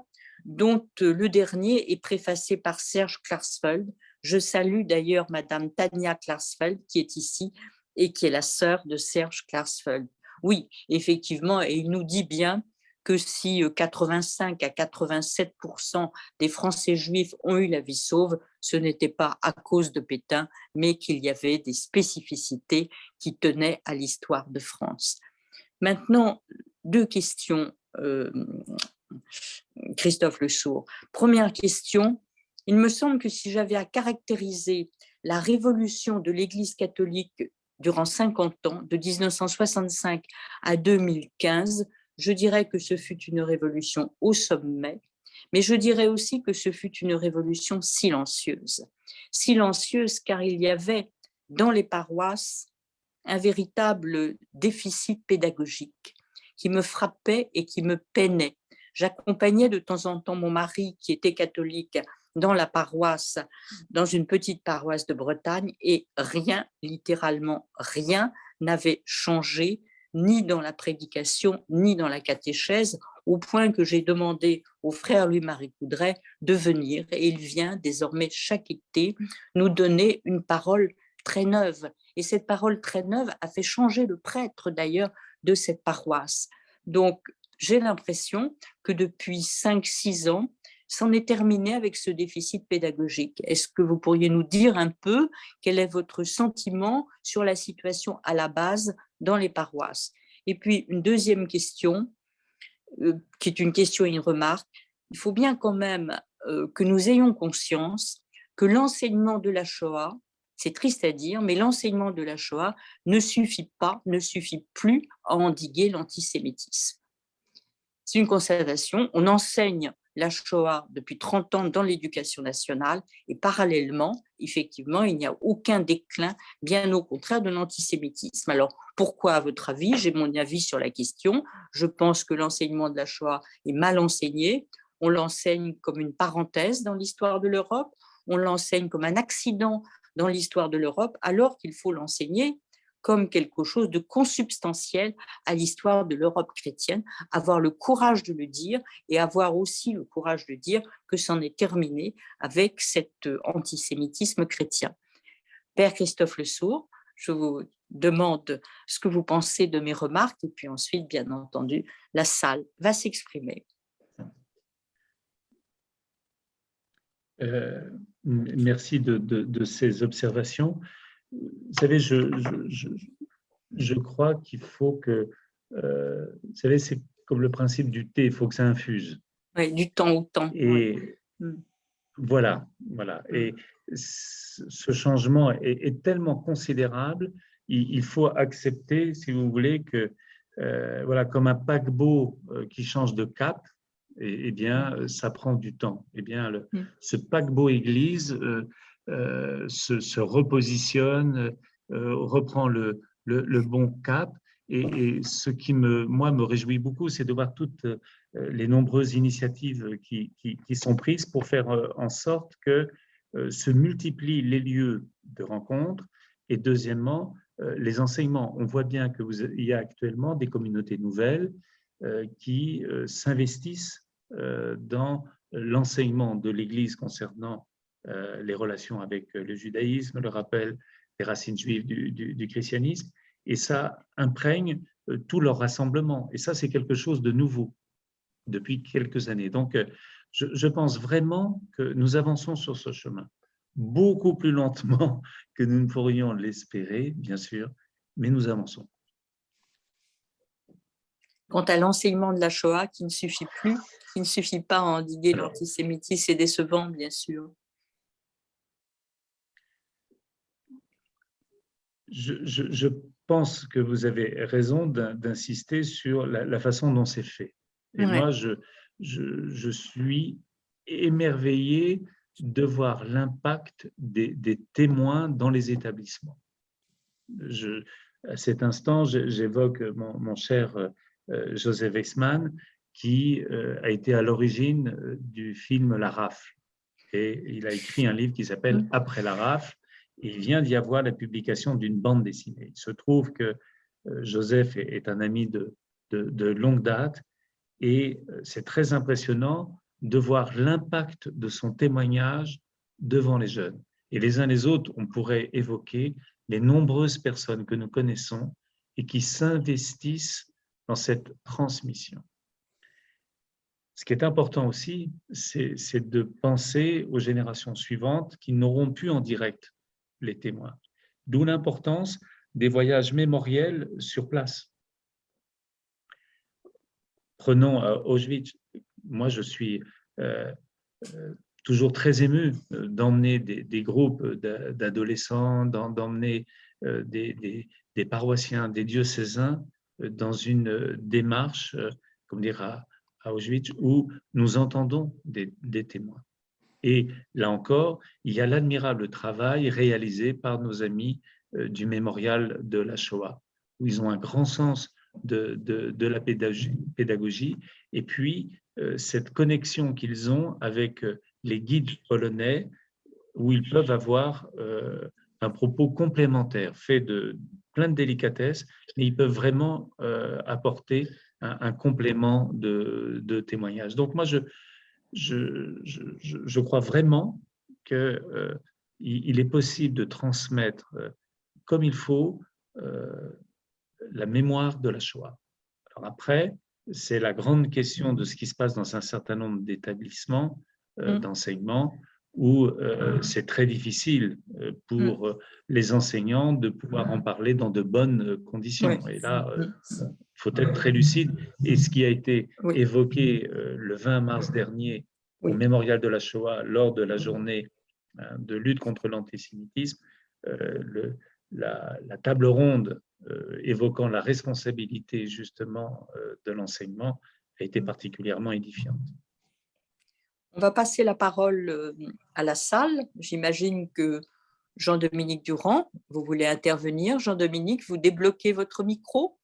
dont le dernier est préfacé par Serge Klarsfeld. Je salue d'ailleurs Madame Tania Klarsfeld qui est ici et qui est la sœur de Serge Klarsfeld. Oui, effectivement, et il nous dit bien que si 85 à 87% des Français juifs ont eu la vie sauve, ce n'était pas à cause de Pétain, mais qu'il y avait des spécificités qui tenaient à l'histoire de France. Maintenant, deux questions, Christophe Le Sourd. Première question, il me semble que si j'avais à caractériser la révolution de l'Église catholique durant 50 ans, de 1965 à 2015, je dirais que ce fut une révolution au sommet, mais je dirais aussi que ce fut une révolution silencieuse. Silencieuse car il y avait dans les paroisses un véritable déficit pédagogique qui me frappait et qui me peinait. J'accompagnais de temps en temps mon mari qui était catholique dans la paroisse, dans une petite paroisse de Bretagne, et rien, littéralement rien, n'avait changé, ni dans la prédication, ni dans la catéchèse, au point que j'ai demandé au frère Louis-Marie Coudray de venir, et il vient désormais chaque été nous donner une parole très neuve. Et cette parole très neuve a fait changer le prêtre d'ailleurs de cette paroisse. Donc, j'ai l'impression que depuis 5-6 ans, c'en est terminé avec ce déficit pédagogique. Est-ce que vous pourriez nous dire un peu quel est votre sentiment sur la situation à la base dans les paroisses? Et puis, une deuxième question, qui est une question et une remarque. Il faut bien quand même que nous ayons conscience que l'enseignement de la Shoah, c'est triste à dire, mais l'enseignement de la Shoah ne suffit pas, ne suffit plus à endiguer l'antisémitisme. C'est une constatation. On enseigne la Shoah depuis 30 ans dans l'éducation nationale et parallèlement, effectivement, il n'y a aucun déclin, bien au contraire, de l'antisémitisme. Alors, pourquoi, à votre avis? J'ai mon avis sur la question. Je pense que l'enseignement de la Shoah est mal enseigné. On l'enseigne comme une parenthèse dans l'histoire de l'Europe. On l'enseigne comme un accident dans l'histoire de l'Europe, alors qu'il faut l'enseigner comme quelque chose de consubstantiel à l'histoire de l'Europe chrétienne, avoir le courage de le dire et avoir aussi le courage de dire que c'en est terminé avec cet antisémitisme chrétien. Père Christophe Le Sourd, je vous demande ce que vous pensez de mes remarques et puis ensuite, bien entendu, la salle va s'exprimer. Merci de ces observations. Vous savez, je crois qu'il faut que, vous savez, c'est comme le principe du thé, il faut que ça infuse. Oui, du temps au temps. Et voilà. Et ce changement est tellement considérable, il faut accepter, si vous voulez, que, voilà, comme un paquebot qui change de cap, eh bien, ça prend du temps. Eh bien, ce paquebot Église se repositionne, reprend le bon cap. Et ce qui, moi, me réjouit beaucoup, c'est de voir toutes les nombreuses initiatives qui sont prises pour faire en sorte que se multiplient les lieux de rencontre et deuxièmement, les enseignements. On voit bien qu'il y a actuellement des communautés nouvelles qui s'investissent dans l'enseignement de l'Église concernant les relations avec le judaïsme, le rappel des racines juives du christianisme, et ça imprègne tout leur rassemblement. Et ça, c'est quelque chose de nouveau depuis quelques années. Donc, je pense vraiment que nous avançons sur ce chemin, beaucoup plus lentement que nous ne pourrions l'espérer, bien sûr, mais nous avançons. Quant à l'enseignement de la Shoah, qui ne suffit plus, qui ne suffit pas à endiguer l'antisémitisme, c'est décevant, bien sûr. Je pense que vous avez raison d'insister sur la façon dont c'est fait. Et moi, je suis émerveillé de voir l'impact des témoins dans les établissements. À cet instant, j'évoque mon cher Joseph Exman, qui a été à l'origine du film La Rafle. Et il a écrit un livre qui s'appelle Après la Rafle. Et il vient d'y avoir la publication d'une bande dessinée. Il se trouve que Joseph est un ami de longue date et c'est très impressionnant de voir l'impact de son témoignage devant les jeunes. Et les uns les autres, on pourrait évoquer les nombreuses personnes que nous connaissons et qui s'investissent dans cette transmission. Ce qui est important aussi, c'est de penser aux générations suivantes qui n'auront plus en direct les témoins. D'où l'importance des voyages mémoriels sur place. Prenons Auschwitz. Moi, je suis toujours très ému d'emmener des groupes d'adolescents, d'emmener des paroissiens, des diocésains dans une démarche, comme dire, à Auschwitz, où nous entendons des témoins. Et là encore, il y a l'admirable travail réalisé par nos amis du mémorial de la Shoah, où ils ont un grand sens de la pédagogie et puis cette connexion qu'ils ont avec les guides polonais, où ils peuvent avoir un propos complémentaire, fait de plein de délicatesse, mais ils peuvent vraiment apporter un complément de témoignage. Donc moi, je crois vraiment qu'il est possible de transmettre comme il faut la mémoire de la Shoah. Alors après, c'est la grande question de ce qui se passe dans un certain nombre d'établissements. d'enseignement où c'est très difficile pour les enseignants de pouvoir en parler dans de bonnes conditions. Oui. Et là, il faut être très lucide. Et ce qui a été Oui. évoqué le 20 mars dernier au Oui. mémorial de la Shoah lors de la journée de lutte contre l'antisémitisme, la table ronde évoquant la responsabilité justement de l'enseignement a été particulièrement édifiante. On va passer la parole à la salle. J'imagine que Jean-Dominique Durand, vous voulez intervenir. Jean-Dominique, vous débloquez votre micro.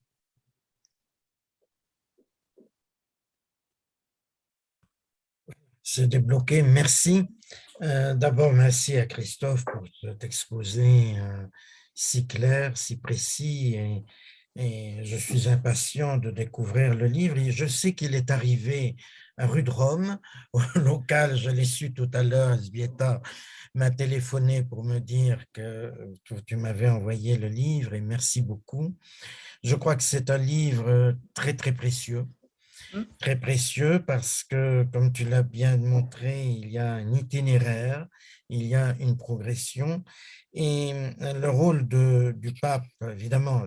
C'est débloqué. Merci. D'abord, merci à Christophe pour cet exposé si clair, si précis. Et je suis impatient de découvrir le livre. Et je sais qu'il est arrivé à rue de Rome, au local, je l'ai su tout à l'heure, Sbieta m'a téléphoné pour me dire que tu m'avais envoyé le livre et merci beaucoup. Je crois que c'est un livre très, très précieux. Très précieux parce que, comme tu l'as bien montré, il y a un itinéraire, il y a une progression et le rôle du pape, évidemment,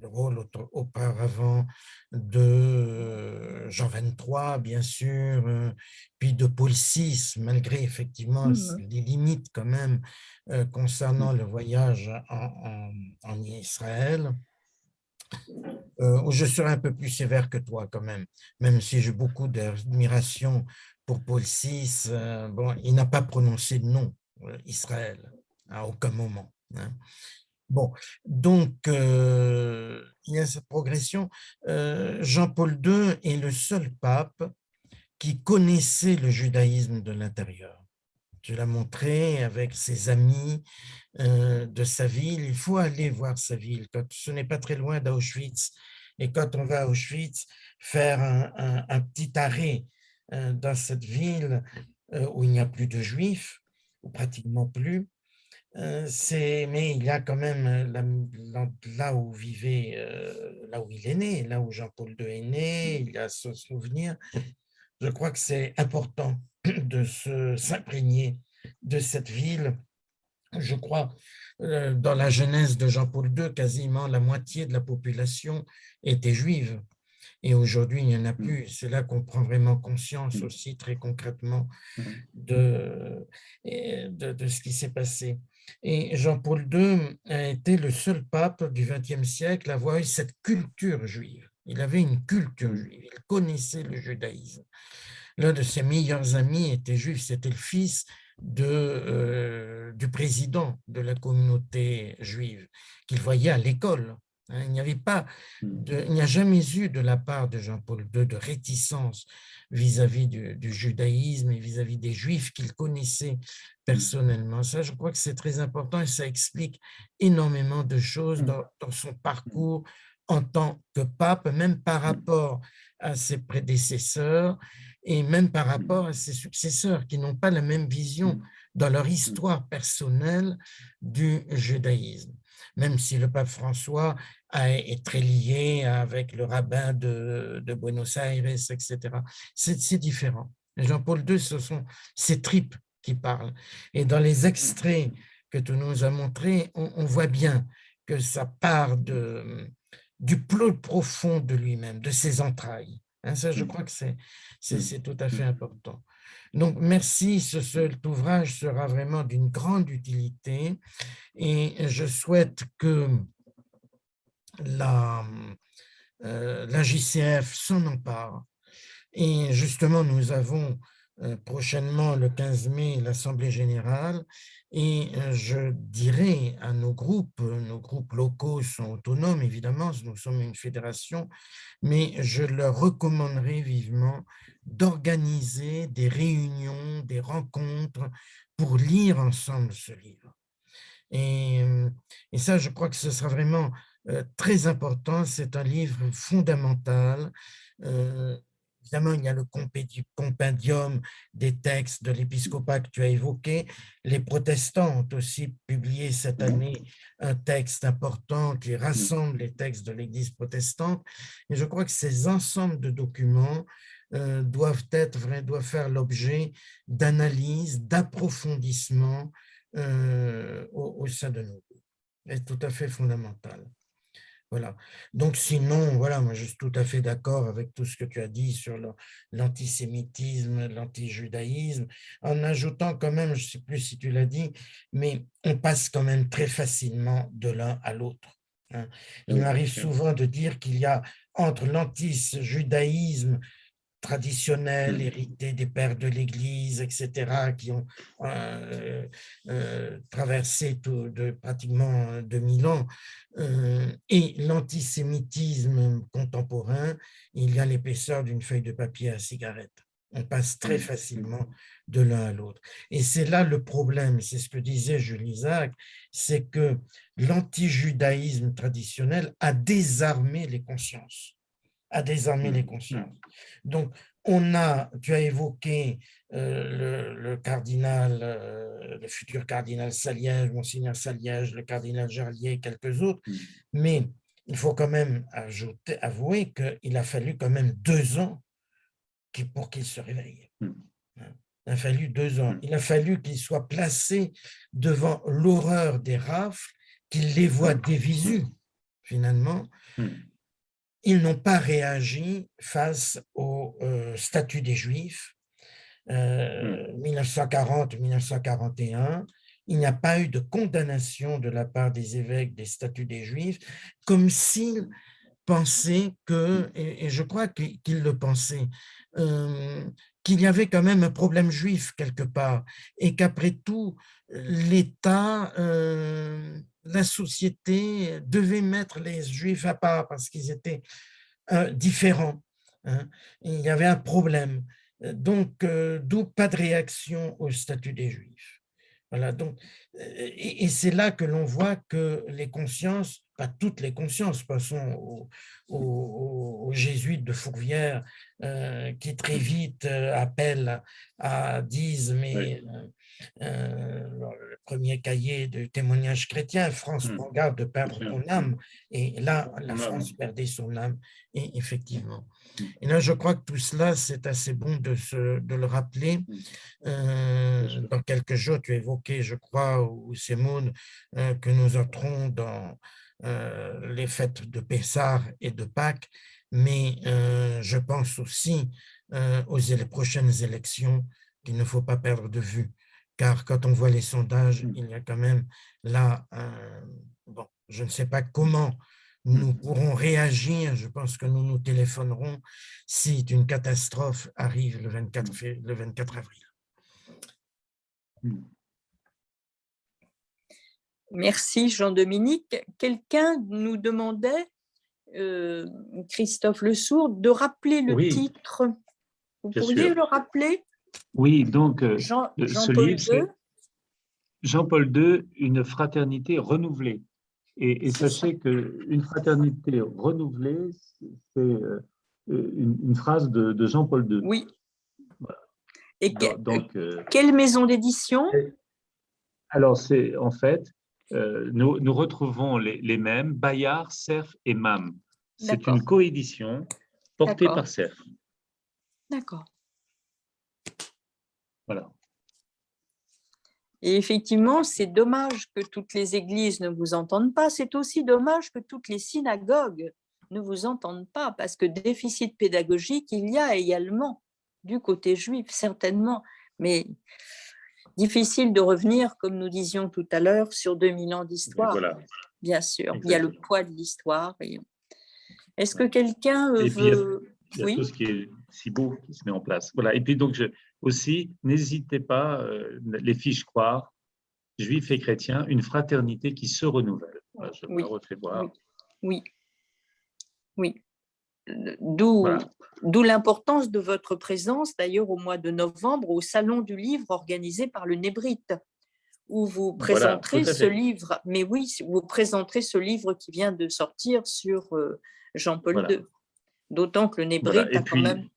le rôle auparavant de Jean XXIII, bien sûr, puis de Paul VI, malgré effectivement les limites quand même concernant le voyage en Israël. Où je serai un peu plus sévère que toi quand même si j'ai beaucoup d'admiration pour Paul VI. Bon, il n'a pas prononcé de nom, Israël, à aucun moment. Hein. Bon, donc il y a cette progression. Jean-Paul II est le seul pape qui connaissait le judaïsme de l'intérieur. Tu l'as montré avec ses amis de sa ville. Il faut aller voir sa ville. Ce n'est pas très loin d'Auschwitz. Et quand on va à Auschwitz, faire un petit arrêt dans cette ville où il n'y a plus de juifs, ou pratiquement plus, mais il y a quand même là où vivait, là où il est né, là où Jean-Paul II est né, il y a ce souvenir. Je crois que c'est important de s'imprégner de cette ville. Je crois, dans la jeunesse de Jean-Paul II, quasiment la moitié de la population était juive. Et aujourd'hui, il n'y en a plus. C'est là qu'on prend vraiment conscience aussi très concrètement de ce qui s'est passé. Et Jean-Paul II a été le seul pape du XXe siècle à avoir eu cette culture juive. Il avait une culture juive, il connaissait le judaïsme. L'un de ses meilleurs amis était juif, c'était le fils du président de la communauté juive, qu'il voyait à l'école. Il n'y a jamais eu de la part de Jean-Paul II de réticence vis-à-vis du judaïsme et vis-à-vis des juifs qu'il connaissait personnellement. Ça, je crois que c'est très important et ça explique énormément de choses dans son parcours en tant que pape, même par rapport à ses prédécesseurs et même par rapport à ses successeurs qui n'ont pas la même vision dans leur histoire personnelle du judaïsme. Même si le pape François est très lié avec le rabbin de Buenos Aires, etc. C'est différent. Jean-Paul II, ce sont ses tripes qui parlent. Et dans les extraits que tu nous as montrés, on voit bien que ça part du plus profond de lui-même, de ses entrailles. Ça, je crois que c'est tout à fait important. Donc, merci. Cet ouvrage sera vraiment d'une grande utilité et je souhaite que la JCF s'en empare. Et justement, nous avons prochainement, le 15 mai, l'Assemblée générale et je dirais à nos groupes locaux sont autonomes, évidemment, nous sommes une fédération, mais je leur recommanderais vivement d'organiser des réunions, des rencontres pour lire ensemble ce livre. Et ça, je crois que ce sera vraiment très important. C'est un livre fondamental. Évidemment, il y a le compendium des textes de l'épiscopat que tu as évoqué. Les protestants ont aussi publié cette année un texte important qui rassemble les textes de l'Église protestante. Et je crois que ces ensembles de documents doivent faire l'objet d'analyses, d'approfondissements au sein de nos groupes. C'est tout à fait fondamental. Voilà. Donc sinon, voilà, moi je suis tout à fait d'accord avec tout ce que tu as dit sur l'antisémitisme, l'antijudaïsme, en ajoutant quand même, je ne sais plus si tu l'as dit, mais on passe quand même très facilement de l'un à l'autre. Hein. Il m'arrive souvent de dire qu'il y a entre l'antijudaïsme traditionnels, hérités des pères de l'Église, etc., qui ont traversé pratiquement 2000 ans, et l'antisémitisme contemporain, il y a l'épaisseur d'une feuille de papier à cigarette. On passe très facilement de l'un à l'autre. Et c'est là le problème, c'est ce que disait Jules Isaac, c'est que l'antijudaïsme traditionnel a désarmé les consciences. Donc, tu as évoqué le cardinal, le futur cardinal Saliège, Monseigneur Saliège, le cardinal Jarlier, quelques autres, mais il faut quand même avouer qu'il a fallu quand même 2 ans pour qu'il se réveille. Il a fallu 2 ans. Il a fallu qu'il soit placé devant l'horreur des rafles, qu'il les voit dévisus, finalement. Ils n'ont pas réagi face au statut des Juifs, 1940-1941. Il n'y a pas eu de condamnation de la part des évêques des statuts des Juifs, comme s'ils pensaient que, et je crois qu'ils le pensaient, qu'il y avait quand même un problème juif quelque part, et qu'après tout, l'État, la société devait mettre les Juifs à part parce qu'ils étaient différents. Hein. Il y avait un problème. Donc, d'où pas de réaction au statut des Juifs. Voilà, donc, et c'est là que l'on voit que les consciences, pas toutes les consciences, passons aux jésuites de Fourvière, qui très vite disent, mais le premier cahier de témoignage chrétien, France, prends garde de perdre ton âme. Et là, la France perdait son âme, et effectivement. Et là, je crois que tout cela, c'est assez bon de le rappeler. Dans quelques jours, tu évoquais, je crois, ou Semoun, que nous entrons dans les fêtes de Pessah et de Pâques, mais je pense aussi aux prochaines élections qu'il ne faut pas perdre de vue, car quand on voit les sondages, il y a quand même là, bon, je ne sais pas comment nous pourrons réagir, je pense que nous nous téléphonerons si une catastrophe arrive le 24 avril. Merci Jean-Dominique. Quelqu'un nous demandait, Christophe Le Sourd, de rappeler le titre. Vous pourriez le rappeler? Oui, donc Jean-Paul II. Jean-Paul II, une fraternité renouvelée. Et sachez qu'une fraternité renouvelée, c'est une phrase de Jean-Paul II. Oui. Voilà. Et quelle maison d'édition? Alors, c'est en fait, nous retrouvons les mêmes, Bayard, Cerf et MAM. C'est une coédition portée par Cerf. D'accord. Voilà. Et effectivement, c'est dommage que toutes les églises ne vous entendent pas. C'est aussi dommage que toutes les synagogues ne vous entendent pas, parce que déficit pédagogique, il y a également du côté juif, certainement. Mais difficile de revenir, comme nous disions tout à l'heure, sur 2000 ans d'histoire. Voilà. Bien sûr, exactement. Il y a le poids de l'histoire. Est-ce que quelqu'un veut… Il y a tout ce qui est si beau qui se met en place. Voilà. Et puis donc, aussi, n'hésitez pas, les fiches croire, juifs et chrétiens, une fraternité qui se renouvelle. Voilà, je me refais voir. Oui. D'où l'importance de votre présence, d'ailleurs, au mois de novembre, au Salon du Livre organisé par le Nébrite, où vous présenterez ce livre. Mais oui, vous présenterez ce livre qui vient de sortir sur Jean-Paul II. D'autant que le Nébrite a quand même…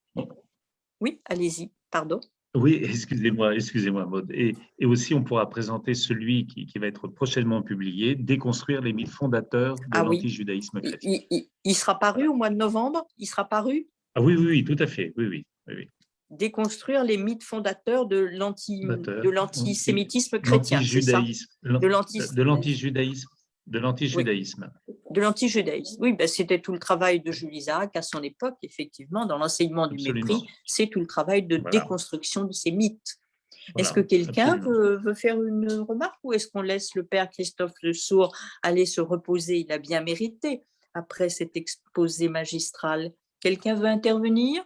Oui, allez-y, pardon. Oui, excusez-moi, Maud. Et aussi, on pourra présenter celui qui va être prochainement publié, Déconstruire les mythes fondateurs de l'antijudaïsme chrétien. Il sera paru au mois de novembre? Il sera paru? Ah oui, tout à fait, oui. oui. Déconstruire les mythes fondateurs de l'antisémitisme chrétien, c'est ça? De l'antijudaïsme. De l'antijudaïsme. De l'antijudaïsme. Oui, ben, c'était tout le travail de Jules Isaac à son époque, effectivement, dans l'enseignement du mépris, c'est tout le travail de déconstruction de ces mythes. Est-ce que quelqu'un veut faire une remarque ou est-ce qu'on laisse le père Christophe Le Sourd aller se reposer? Il a bien mérité après cet exposé magistral. Quelqu'un veut intervenir?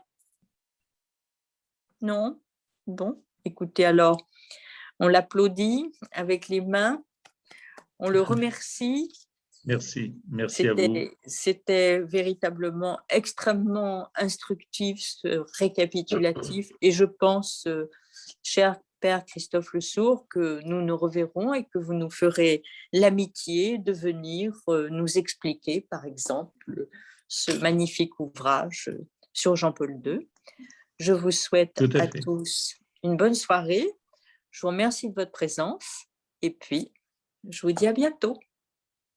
Non? Bon, écoutez, alors, on l'applaudit avec les mains, on le remercie. Merci à vous. C'était véritablement extrêmement instructif, récapitulatif, et je pense, cher Père Christophe Le Sourd, que nous nous reverrons et que vous nous ferez l'amitié de venir nous expliquer, par exemple, ce magnifique ouvrage sur Jean-Paul II. Je vous souhaite à tous une bonne soirée. Je vous remercie de votre présence et puis je vous dis à bientôt.